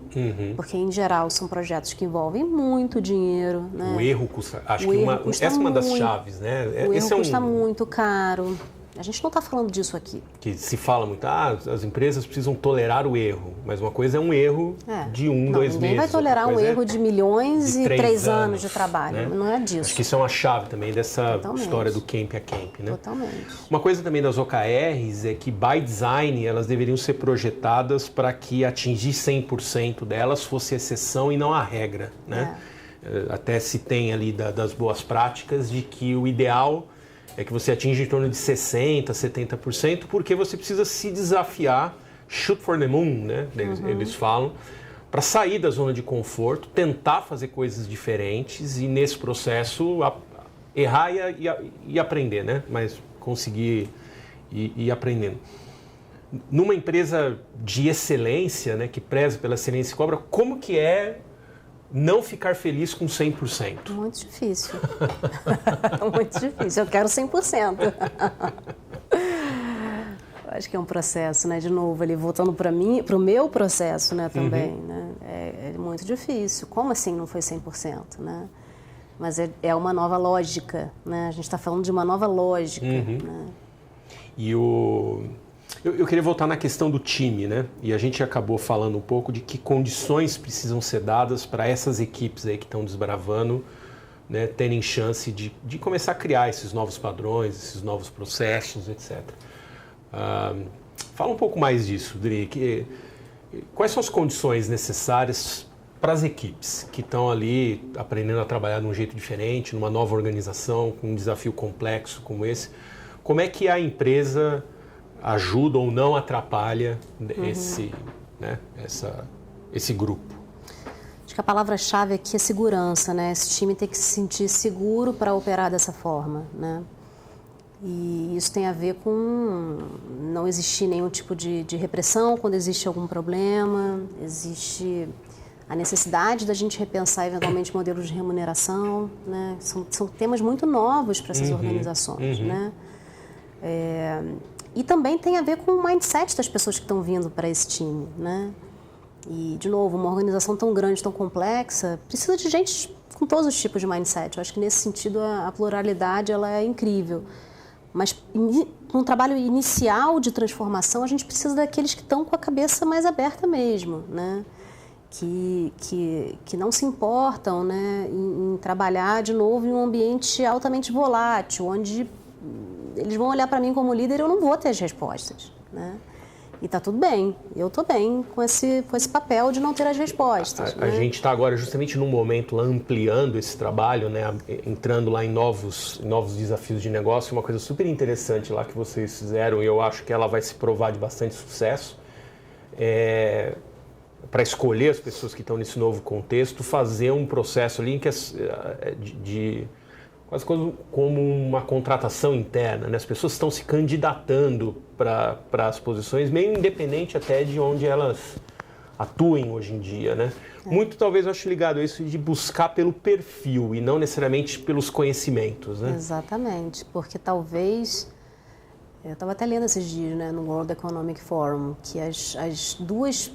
B: porque, em geral, são projetos que envolvem muito dinheiro. Né?
A: O erro custa, acho que essa é uma das chaves, né?
B: O erro custa muito caro. A gente não está falando disso aqui.
A: Que se fala muito, as empresas precisam tolerar o erro, mas uma coisa é um erro de 2 meses.
B: Ninguém vai tolerar um erro de milhões e 3 anos de trabalho, né? Não é disso.
A: Acho que isso é uma chave também dessa história do Camp a Camp, né?
B: Totalmente.
A: Uma coisa também das OKRs é que, by design, elas deveriam ser projetadas para que atingir 100% delas fosse exceção e não a regra, né? Até se tem ali das boas práticas de que o ideal é que você atinja em torno de 60%, 70%, porque você precisa se desafiar, shoot for the moon, né? Eles falam, para sair da zona de conforto, tentar fazer coisas diferentes e, nesse processo, errar e aprender, né? Mas conseguir ir aprendendo. Numa empresa de excelência, né, que preza pela excelência e cobra, como que é não ficar feliz com 100%?
B: Muito difícil. Muito difícil. Eu quero 100%. Acho que é um processo, né? De novo, ali voltando para o meu processo, né, também, né? É muito difícil. Como assim não foi 100%, né? Mas é uma nova lógica, né? A gente está falando de uma nova lógica, né?
A: E eu queria voltar na questão do time, né? E a gente acabou falando um pouco de que condições precisam ser dadas para essas equipes aí que estão desbravando, né, terem chance de começar a criar esses novos padrões, esses novos processos, etc. Fala um pouco mais disso, Dri. Quais são as condições necessárias para as equipes que estão ali aprendendo a trabalhar de um jeito diferente, numa nova organização, com um desafio complexo como esse? Como é que a empresa ajuda ou não atrapalha esse grupo?
B: Acho que a palavra-chave aqui é segurança, né? Esse time tem que se sentir seguro para operar dessa forma, né? E isso tem a ver com não existir nenhum tipo de repressão quando existe algum problema, existe a necessidade da gente repensar eventualmente modelos de remuneração, né? São temas muito novos para essas organizações, né? E também tem a ver com o mindset das pessoas que estão vindo para esse time, né? E, de novo, uma organização tão grande, tão complexa, precisa de gente com todos os tipos de mindset. Eu acho que, nesse sentido, a pluralidade ela é incrível. Mas, num trabalho inicial de transformação, a gente precisa daqueles que estão com a cabeça mais aberta mesmo, né? Que não se importam, né, em trabalhar, de novo, em um ambiente altamente volátil, onde eles vão olhar para mim como líder e eu não vou ter as respostas, né? E está tudo bem, eu estou bem com esse papel de não ter as respostas.
A: A gente está agora justamente num momento lá ampliando esse trabalho, né? Entrando lá em novos desafios de negócio. Uma coisa super interessante lá que vocês fizeram, e eu acho que ela vai se provar de bastante sucesso, para escolher as pessoas que estão nesse novo contexto, fazer um processo ali em que quase como uma contratação interna, né? As pessoas estão se candidatando para as posições, meio independente até de onde elas atuem hoje em dia, né? Muito, talvez, eu acho ligado a isso de buscar pelo perfil e não necessariamente pelos conhecimentos, né?
B: Exatamente, porque talvez... Eu estava até lendo esses dias, né, no World Economic Forum, que as duas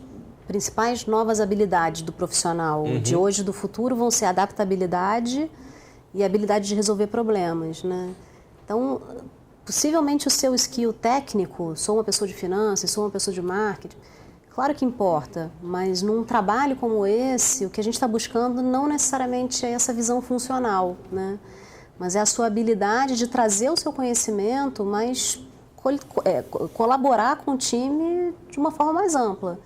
B: principais novas habilidades do profissional de hoje e do futuro vão ser a adaptabilidade e a habilidade de resolver problemas, né? Então, possivelmente o seu skill técnico, sou uma pessoa de finanças, sou uma pessoa de marketing, claro que importa, mas num trabalho como esse, o que a gente está buscando não necessariamente é essa visão funcional, né? Mas é a sua habilidade de trazer o seu conhecimento, mas colaborar com o time de uma forma mais ampla.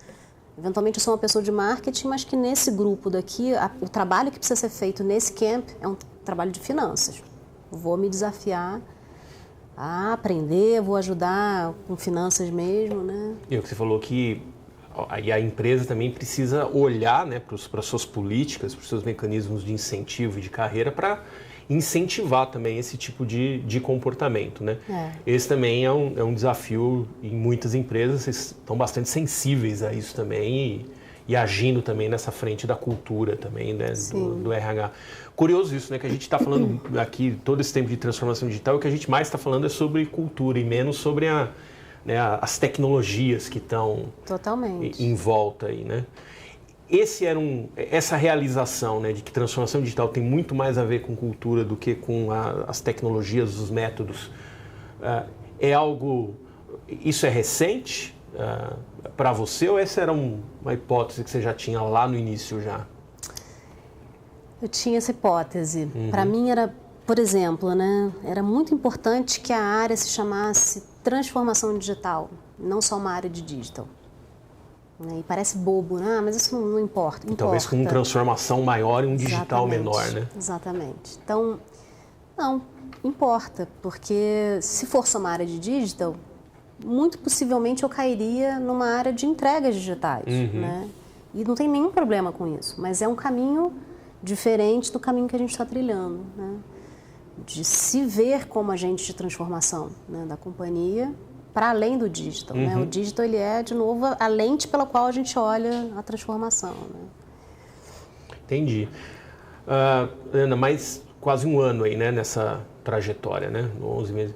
B: Eventualmente eu sou uma pessoa de marketing, mas que nesse grupo daqui, o trabalho que precisa ser feito nesse camp é um trabalho de finanças. Vou me desafiar a aprender, vou ajudar com finanças mesmo, né?
A: E o que você falou que a empresa também precisa olhar, né, para as suas políticas, para os seus mecanismos de incentivo e de carreira para incentivar também esse tipo de comportamento, né? Esse também é um desafio em muitas empresas, vocês estão bastante sensíveis a isso também e agindo também nessa frente da cultura também, né, do RH. Curioso isso, né, que a gente está falando aqui todo esse tempo de transformação digital, o que a gente mais está falando é sobre cultura e menos sobre as tecnologias que estão em volta aí, né? Essa realização, né, de que transformação digital tem muito mais a ver com cultura do que com as tecnologias, os métodos. é algo... Isso é recente para você ou essa era uma hipótese que você já tinha lá no início já?
B: Eu tinha essa hipótese. Para mim era, por exemplo, né, era muito importante que a área se chamasse transformação digital, não só uma área de digital. E parece bobo, né? Mas isso não importa.
A: Talvez com uma transformação maior e um digital menor, né?
B: Exatamente. Então, não, importa, porque se for só uma área de digital, muito possivelmente eu cairia numa área de entregas digitais, né? E não tem nenhum problema com isso, mas é um caminho diferente do caminho que a gente está trilhando, né? De se ver como agente de transformação, né, da companhia para além do digital, né? O digital ele é, de novo, a lente pela qual a gente olha a transformação, né?
A: Entendi. Ana, mais quase um ano aí, né, nessa trajetória, né, 11 meses.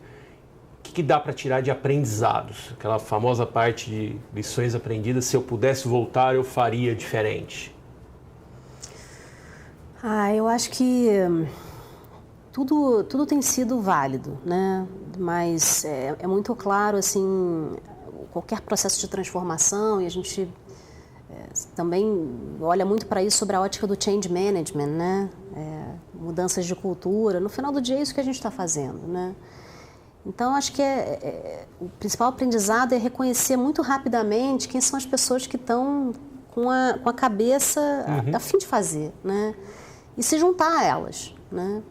A: O que dá para tirar de aprendizados? Aquela famosa parte de lições aprendidas, se eu pudesse voltar, eu faria diferente.
B: Eu acho que tudo tem sido válido, né? Mas é muito claro, assim, qualquer processo de transformação, e a gente também olha muito para isso sobre a ótica do change management, né? Mudanças de cultura. No final do dia é isso que a gente está fazendo, né? Então, acho que o principal aprendizado é reconhecer muito rapidamente quem são as pessoas que estão com a cabeça a fim de fazer, né? E se juntar a elas, né?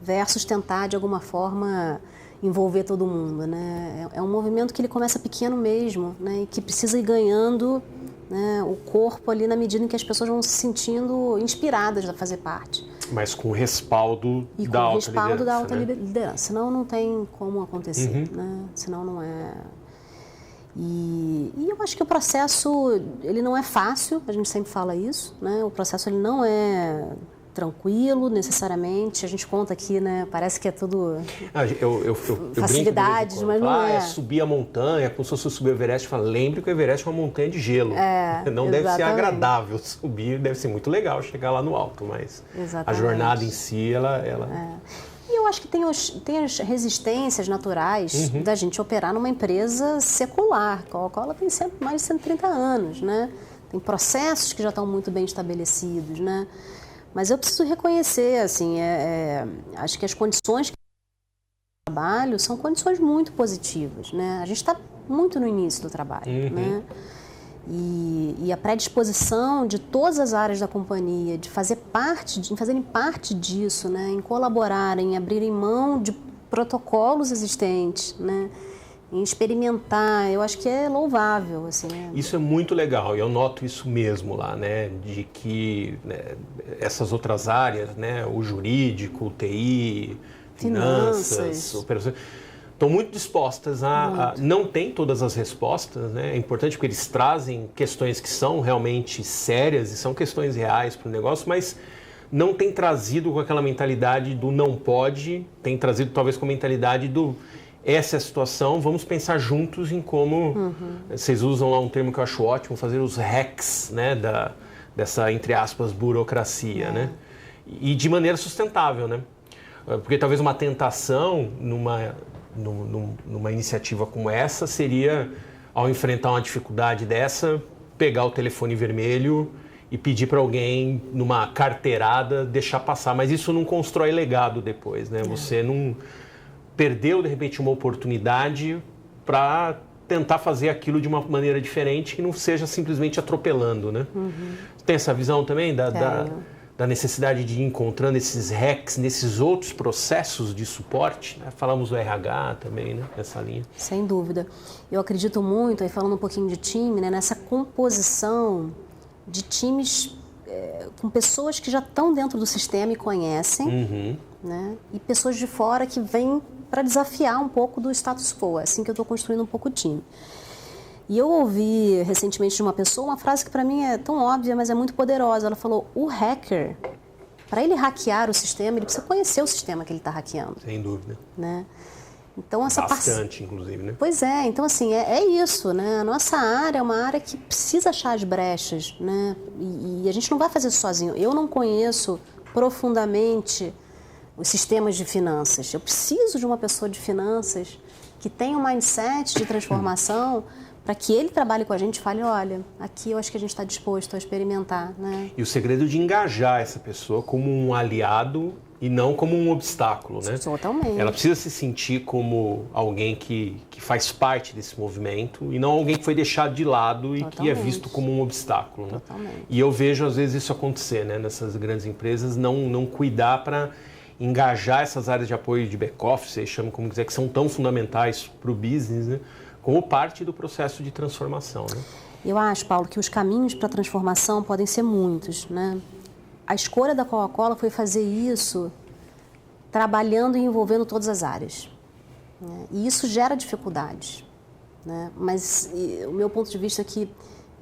B: Versus tentar, de alguma forma, envolver todo mundo, né? É um movimento que ele começa pequeno mesmo, né? E que precisa ir ganhando, né, o corpo ali na medida em que as pessoas vão se sentindo inspiradas a fazer parte.
A: Mas com o respaldo da alta liderança.
B: Senão não tem como acontecer, né? Senão não é... E eu acho que o processo, ele não é fácil, a gente sempre fala isso, né? O processo ele não é tranquilo, necessariamente. A gente conta aqui, né? Parece que é tudo facilidades, mas não é.
A: Subir a montanha, como se fosse subir o Everest. Fala, lembre que o Everest é uma montanha de gelo. Não deve ser agradável subir, deve ser muito legal chegar lá no alto, mas a jornada em si, ela...
B: E eu acho que tem as resistências naturais da gente operar numa empresa secular. A Coca-Cola tem mais de 130 anos, né? Tem processos que já estão muito bem estabelecidos, né? Mas eu preciso reconhecer, assim, acho que as condições que eu trabalho são condições muito positivas, né? A gente está muito no início do trabalho, né? E a predisposição de todas as áreas da companhia de fazerem parte disso, né? Em colaborarem, em abrirem mão de protocolos existentes, né? Em experimentar, eu acho que é louvável, assim.
A: Isso é muito legal, eu noto isso mesmo lá, né, de que, né, essas outras áreas, né, o jurídico, o TI, finanças, operações, estão muito dispostas não tem todas as respostas, né, é importante porque eles trazem questões que são realmente sérias e são questões reais para o negócio, mas não tem trazido com aquela mentalidade do não pode, tem trazido talvez com a mentalidade do... Essa é a situação, vamos pensar juntos em como, vocês usam lá um termo que eu acho ótimo, fazer os hacks, né, dessa, entre aspas, burocracia, né? E de maneira sustentável, né? Porque talvez uma tentação numa iniciativa como essa seria, ao enfrentar uma dificuldade dessa, pegar o telefone vermelho e pedir para alguém, numa carteirada, deixar passar. Mas isso não constrói legado depois, né? Você não... perdeu, de repente, uma oportunidade para tentar fazer aquilo de uma maneira diferente que não seja simplesmente atropelando, né? Tem essa visão também da necessidade de ir encontrando esses hacks nesses outros processos de suporte, né? Falamos do RH também, né? Nessa linha.
B: Sem dúvida. Eu acredito muito, aí falando um pouquinho de time, né? Nessa composição de times com pessoas que já estão dentro do sistema e conhecem, né? E pessoas de fora que vêm para desafiar um pouco do status quo. É assim que eu estou construindo um pouco o time. E eu ouvi recentemente de uma pessoa uma frase que para mim é tão óbvia, mas é muito poderosa. Ela falou, o hacker, para ele hackear o sistema, ele precisa conhecer o sistema que ele está hackeando.
A: Sem dúvida.
B: Né? Então,
A: bastante, inclusive, né?
B: Pois é, então assim, é isso, né? A nossa área é uma área que precisa achar as brechas, né? E a gente não vai fazer isso sozinho. Eu não conheço profundamente os sistemas de finanças. Eu preciso de uma pessoa de finanças que tem um mindset de transformação, para que ele trabalhe com a gente e fale, olha, aqui eu acho que a gente está disposto a experimentar, né?
A: E o segredo de engajar essa pessoa como um aliado e não como um obstáculo, né?
B: Totalmente.
A: Ela precisa se sentir como alguém que faz parte desse movimento e não alguém que foi deixado de lado e que é visto como um obstáculo, né?
B: Totalmente.
A: E eu vejo às vezes isso acontecer, né? Nessas grandes empresas, não cuidar para engajar essas áreas de apoio de back-office, chama como quiser, que são tão fundamentais para o business, né? Como parte do processo de transformação, né?
B: Eu acho, Paulo, que os caminhos para a transformação podem ser muitos, né? A escolha da Coca-Cola foi fazer isso trabalhando e envolvendo todas as áreas, né? E isso gera dificuldades, né? Mas o meu ponto de vista é que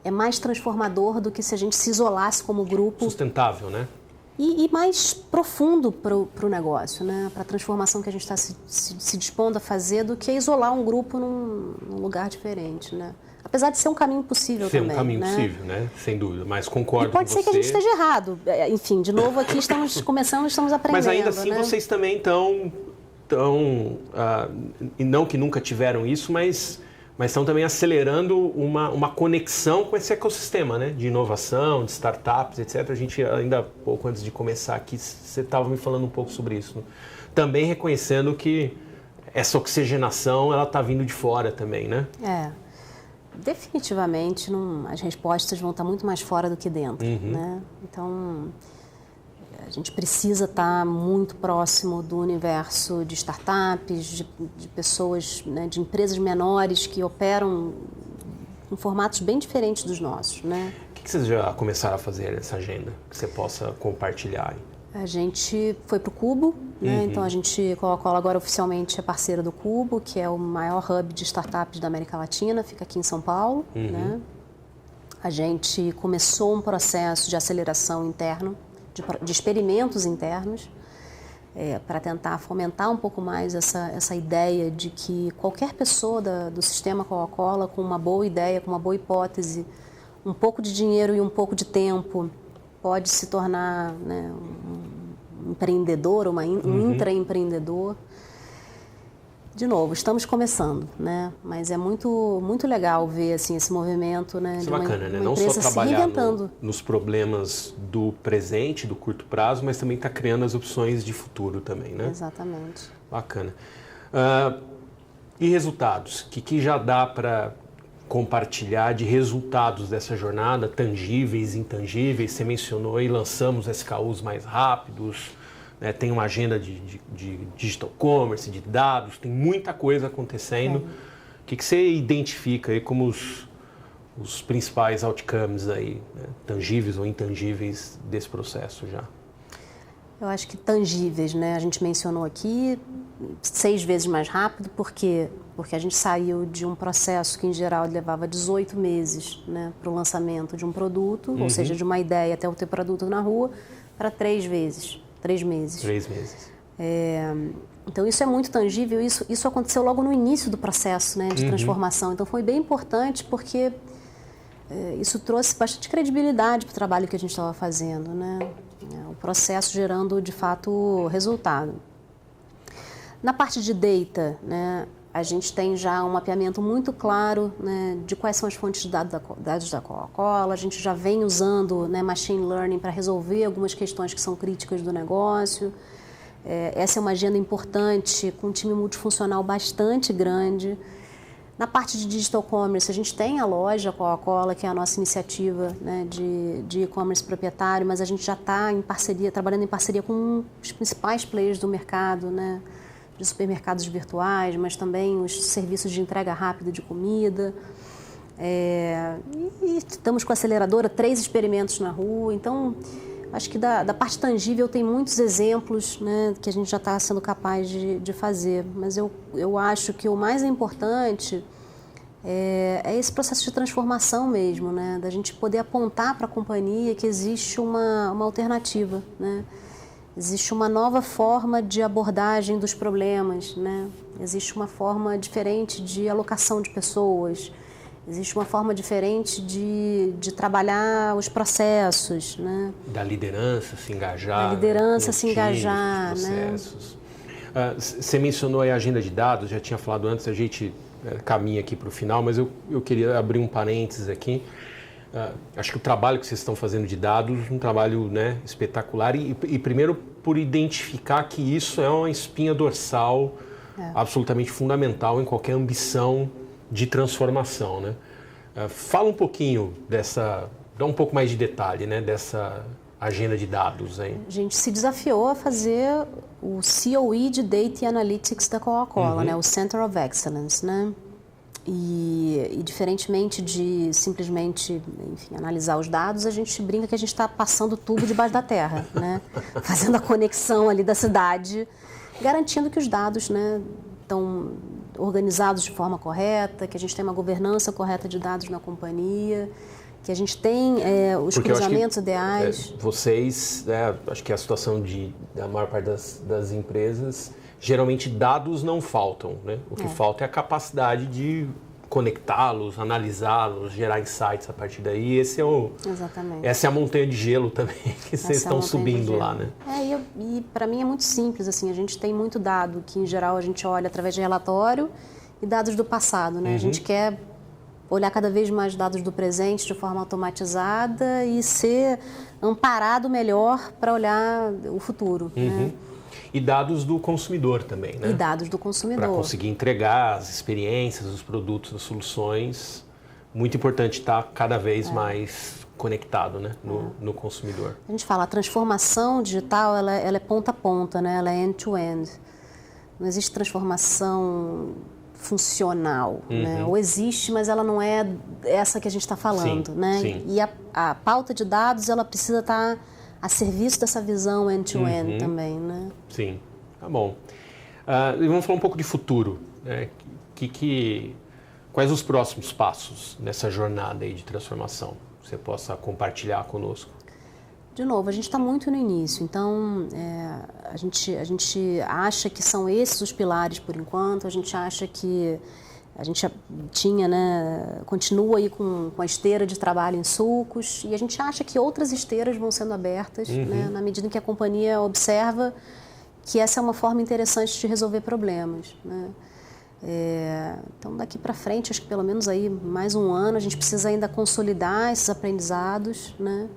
B: é mais transformador do que se a gente se isolasse como grupo.
A: Sustentável, né?
B: E mais profundo para o negócio, né? Para a transformação que a gente está se dispondo a fazer, do que isolar um grupo num lugar diferente, né? Apesar de ser um caminho possível também.
A: Ser um caminho
B: né?
A: possível, né? Sem dúvida, mas concordo com você.
B: E pode ser que a gente esteja errado. Enfim, de novo aqui estamos começando, estamos aprendendo.
A: Mas ainda assim
B: né?
A: vocês também estão e não que nunca tiveram isso, mas estão também acelerando uma conexão com esse ecossistema, né? De inovação, de startups, etc. A gente, ainda pouco antes de começar aqui, você estava me falando um pouco sobre isso. Né? Também reconhecendo que essa oxigenação ela está vindo de fora também, né?
B: Definitivamente as respostas vão estar muito mais fora do que dentro, né? Então, a gente precisa estar muito próximo do universo de startups, de pessoas, né, de empresas menores que operam em formatos bem diferentes dos nossos, né?
A: O que vocês já começaram a fazer nessa agenda que você possa compartilhar aí?
B: A gente foi para o Cubo, né? Então a Coca-Cola agora oficialmente é parceira do Cubo, que é o maior hub de startups da América Latina, fica aqui em São Paulo, né? A gente começou um processo de aceleração interno, de experimentos internos, para tentar fomentar um pouco mais essa ideia de que qualquer pessoa do sistema Coca-Cola com uma boa ideia, com uma boa hipótese, um pouco de dinheiro e um pouco de tempo, pode se tornar, né, um empreendedor, um intraempreendedor. De novo, estamos começando, né? Mas é muito, muito legal ver assim, esse movimento, né?
A: Isso
B: de
A: é
B: uma,
A: bacana, né?
B: uma
A: Não só
B: empresa
A: trabalhar nos problemas do presente, do curto prazo, mas também está criando as opções de futuro também, né?
B: Exatamente.
A: Bacana. E resultados? O que já dá para compartilhar de resultados dessa jornada, tangíveis, intangíveis? Você mencionou aí, lançamos SKUs mais rápidos, né? Tem uma agenda de digital commerce, de dados, tem muita coisa acontecendo. O que você identifica aí como os principais outcomes aí, né? Tangíveis ou intangíveis desse processo já?
B: Eu acho que tangíveis, né? A gente mencionou aqui 6 vezes mais rápido, por quê? Porque a gente saiu de um processo que, em geral, levava 18 meses, né, para o lançamento de um produto, ou seja, de uma ideia até o ter produto na rua, para 3 meses. 3 meses.
A: 3 meses.
B: Então, isso é muito tangível. Isso aconteceu logo no início do processo, né, de transformação. Então, foi bem importante porque isso trouxe bastante credibilidade para o trabalho que a gente estava fazendo, né? O processo gerando, de fato, resultado. Na parte de data, né, a gente tem já um mapeamento muito claro, né, de quais são as fontes de dados da Coca-Cola. A gente já vem usando, né, machine learning para resolver algumas questões que são críticas do negócio. Essa é uma agenda importante, com um time multifuncional bastante grande. Na parte de digital commerce, a gente tem a loja Coca-Cola, que é a nossa iniciativa, né, de e-commerce proprietário, mas a gente já está trabalhando em parceria com os principais players do mercado, né, de supermercados virtuais, mas também os serviços de entrega rápida de comida. E estamos com a aceleradora, 3 experimentos na rua. Então, acho que da parte tangível tem muitos exemplos, né, que a gente já está sendo capaz de fazer. Mas eu acho que o mais importante é esse processo de transformação mesmo, né, da gente poder apontar para a companhia que existe uma alternativa, né? Existe uma nova forma de abordagem dos problemas, né? Existe uma forma diferente de alocação de pessoas, existe uma forma diferente de trabalhar os processos, né?
A: Da liderança se engajar.
B: Da liderança se
A: times,
B: engajar,
A: processos.
B: né?
A: Você mencionou aí a agenda de dados, já tinha falado antes, a gente caminha aqui para o final, mas eu queria abrir um parênteses aqui. Acho que o trabalho que vocês estão fazendo de dados é um trabalho, né, espetacular e primeiro por identificar que isso é uma espinha dorsal absolutamente fundamental em qualquer ambição de transformação, né? Fala um pouquinho dá um pouco mais de detalhe, né, dessa agenda de dados aí.
B: A gente se desafiou a fazer o COE de Data Analytics da Coca-Cola, né, o Center of Excellence, né? E diferentemente de simplesmente, enfim, analisar os dados, a gente brinca que a gente está passando tubo debaixo da terra, né? Fazendo a conexão ali da cidade, garantindo que os dados, né, estão organizados de forma correta, que a gente tem uma governança correta de dados na companhia, que a gente tem os cruzamentos ideais.
A: Vocês, acho que a situação da maior parte das empresas, geralmente dados não faltam, né? O que falta é a capacidade de conectá-los, analisá-los, gerar insights a partir daí.
B: Exatamente.
A: Essa é a montanha de gelo também que vocês estão subindo lá, né?
B: E para mim é muito simples, assim, a gente tem muito dado que em geral a gente olha através de relatório e dados do passado, né? A gente quer olhar cada vez mais dados do presente de forma automatizada e ser amparado melhor para olhar o futuro, né?
A: E dados do consumidor também, né?
B: E dados do consumidor.
A: Para conseguir entregar as experiências, os produtos, as soluções. Muito importante estar cada vez mais conectado, né, no consumidor.
B: A gente fala, a transformação digital, ela é ponta a ponta, né? Ela é end-to-end. Não existe transformação funcional, né? Ou existe, mas ela não é essa que a gente está falando, né?
A: Sim.
B: E a pauta de dados, ela precisa estar a serviço dessa visão end-to-end também, né?
A: Sim, tá bom. E vamos falar um pouco de futuro, né? Quais os próximos passos nessa jornada aí de transformação? Você possa compartilhar conosco.
B: De novo, a gente está muito no início, então a gente acha que são esses os pilares por enquanto, a gente acha que a gente tinha, né, continua aí com a esteira de trabalho em sulcos e a gente acha que outras esteiras vão sendo abertas, né, na medida em que a companhia observa que essa é uma forma interessante de resolver problemas, né? Então, daqui para frente, acho que pelo menos aí mais um ano, a gente precisa ainda consolidar esses aprendizados, né?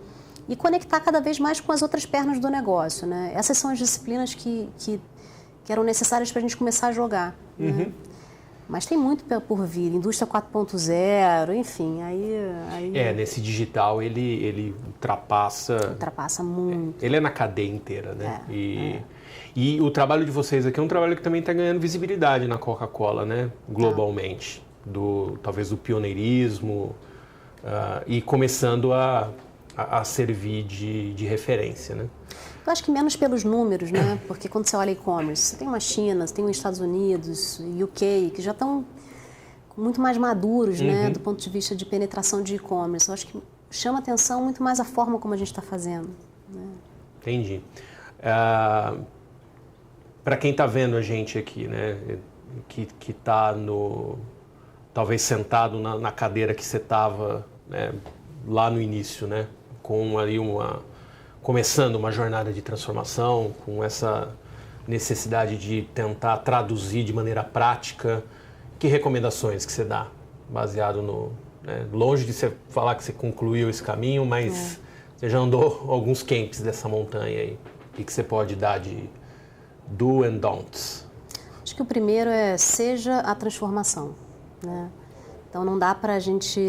B: E conectar cada vez mais com as outras pernas do negócio, né? Essas são as disciplinas que eram necessárias para a gente começar a jogar, né? Mas tem muito por vir, indústria 4.0, enfim,
A: nesse digital ele ultrapassa...
B: Ultrapassa muito.
A: Ele é na cadeia inteira, né? E o trabalho de vocês aqui é um trabalho que também está ganhando visibilidade na Coca-Cola, né? Globalmente. Talvez do pioneirismo e começando a servir de referência, né?
B: Eu acho que menos pelos números, né? Porque quando você olha e-commerce, você tem uma China, você tem os Estados Unidos, UK, que já estão muito mais maduros, né? Do ponto de vista de penetração de e-commerce. Eu acho que chama atenção muito mais a forma como a gente está fazendo, né?
A: Entendi. Para quem está vendo a gente aqui, né? Que está talvez sentado na cadeira que você estava, né, lá no início, né? Com ali começando uma jornada de transformação, com essa necessidade de tentar traduzir de maneira prática, que recomendações que você dá, baseado né, longe de você falar que você concluiu esse caminho, mas você já andou alguns camps dessa montanha aí, o que você pode dar de do and don'ts?
B: Acho que o primeiro seja a transformação, né? Então não dá para a gente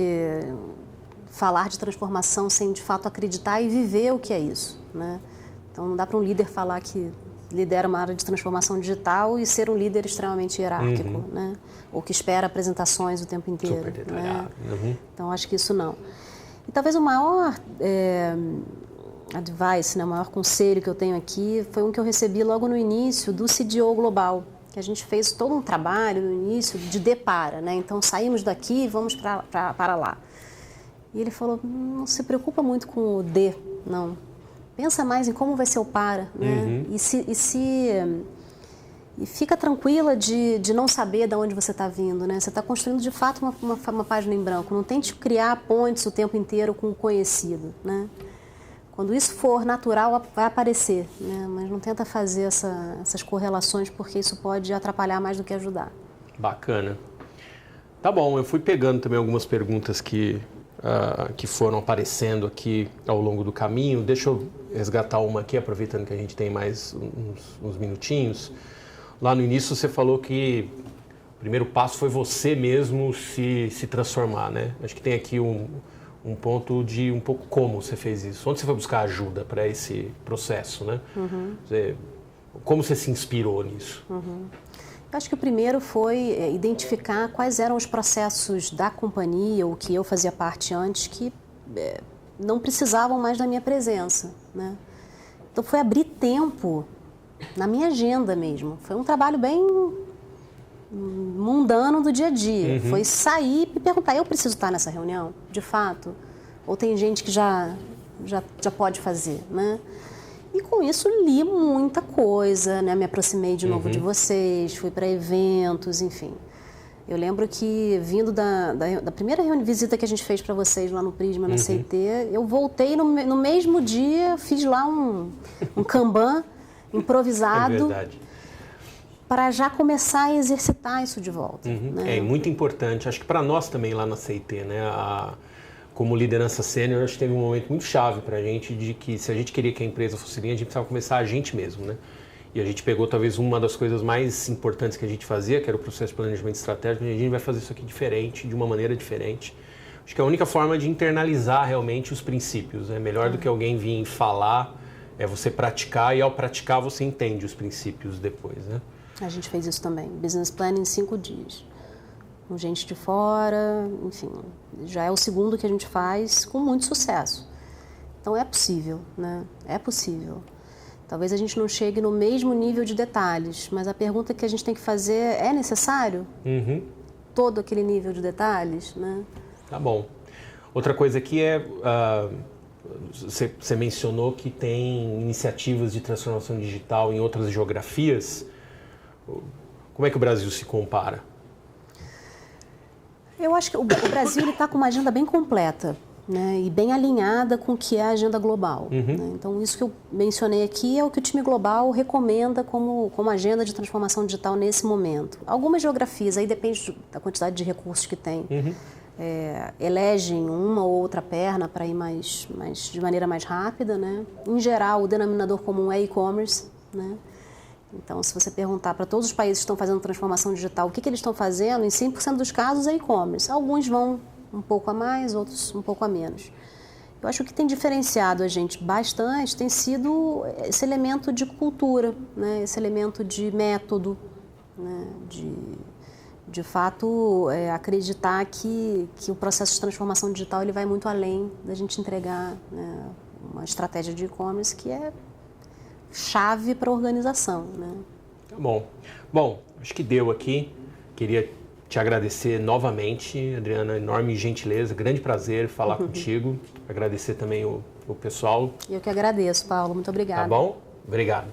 B: falar de transformação sem de fato acreditar e viver o que é isso, né? Então não dá para um líder falar que lidera uma área de transformação digital e ser um líder extremamente hierárquico, né? Ou que espera apresentações o tempo inteiro.
A: Super detalhado.
B: Né? Então acho que isso não. E talvez o maior advice, né, o maior conselho que eu tenho aqui foi um que eu recebi logo no início do CDO Global, que a gente fez todo um trabalho no início de depara, né? Então saímos daqui e vamos para lá. E ele falou, não se preocupa muito com o D, não. Pensa mais em como vai ser o para, né? E fica tranquila de não saber de onde você está vindo, né? Você está construindo, de fato, uma página em branco. Não tente criar pontes o tempo inteiro com o conhecido, né? Quando isso for natural, vai aparecer, né? Mas não tenta fazer essas correlações, porque isso pode atrapalhar mais do que ajudar.
A: Bacana. Tá bom, eu fui pegando também algumas perguntas que foram aparecendo aqui ao longo do caminho. Deixa eu resgatar uma aqui, aproveitando que a gente tem mais uns minutinhos. Lá no início você falou que o primeiro passo foi você mesmo se transformar, né? Acho que tem aqui um ponto de um pouco como você fez isso. Onde você foi buscar ajuda para esse processo, né? Como você se inspirou nisso?
B: Eu acho que o primeiro foi identificar quais eram os processos da companhia, ou que eu fazia parte antes, que não precisavam mais da minha presença, né? Então foi abrir tempo na minha agenda mesmo. Foi um trabalho bem mundano do dia a dia. Foi sair e perguntar, eu preciso estar nessa reunião, de fato? Ou tem gente que já pode fazer, né? E com isso li muita coisa, né? Me aproximei de novo de vocês, fui para eventos, enfim. Eu lembro que vindo da primeira visita que a gente fez para vocês lá no Prisma, na CT, eu voltei no mesmo dia, fiz lá um Kanban improvisado.
A: É verdade.
B: Para já começar a exercitar isso de volta. Né?
A: É muito importante, acho que para nós também lá na CT, né? Como liderança sênior, acho que teve um momento muito chave para a gente de que se a gente queria que a empresa fosse linha, a gente precisava começar a gente mesmo, né? E a gente pegou talvez uma das coisas mais importantes que a gente fazia, que era o processo de planejamento estratégico, e a gente vai fazer isso aqui diferente, de uma maneira diferente. Acho que é a única forma de internalizar realmente os princípios, né? Melhor do que alguém vir falar, é você praticar, e ao praticar você entende os princípios depois, né?
B: A gente fez isso também, business plan em 5 dias. Com gente de fora, enfim, já é o segundo que a gente faz com muito sucesso. Então é possível, né? É possível. Talvez a gente não chegue no mesmo nível de detalhes, mas a pergunta que a gente tem que fazer é necessário? Todo aquele nível de detalhes, né?
A: Tá bom. Outra coisa aqui é, você mencionou que tem iniciativas de transformação digital em outras geografias. Como é que o Brasil se compara?
B: Eu acho que o Brasil está com uma agenda bem completa, né, e bem alinhada com o que é a agenda global. Né? Então, isso que eu mencionei aqui é o que o time global recomenda como agenda de transformação digital nesse momento. Algumas geografias, aí depende da quantidade de recursos que tem, elegem uma ou outra perna para ir de maneira mais rápida. Né? Em geral, o denominador comum é e-commerce, né? Então, se você perguntar para todos os países que estão fazendo transformação digital, o que eles estão fazendo, em 100% dos casos é e-commerce. Alguns vão um pouco a mais, outros um pouco a menos. Eu acho que tem diferenciado a gente bastante, tem sido esse elemento de cultura, né? Esse elemento de método, né? De fato, acreditar que o processo de transformação digital ele vai muito além da gente entregar, né, uma estratégia de e-commerce que é chave para a organização, né?
A: Tá bom. Bom, acho que deu aqui. Queria te agradecer novamente, Adriana, enorme gentileza, grande prazer falar contigo. Agradecer também o pessoal.
B: Eu que agradeço, Paulo. Muito obrigada.
A: Tá bom? Obrigado.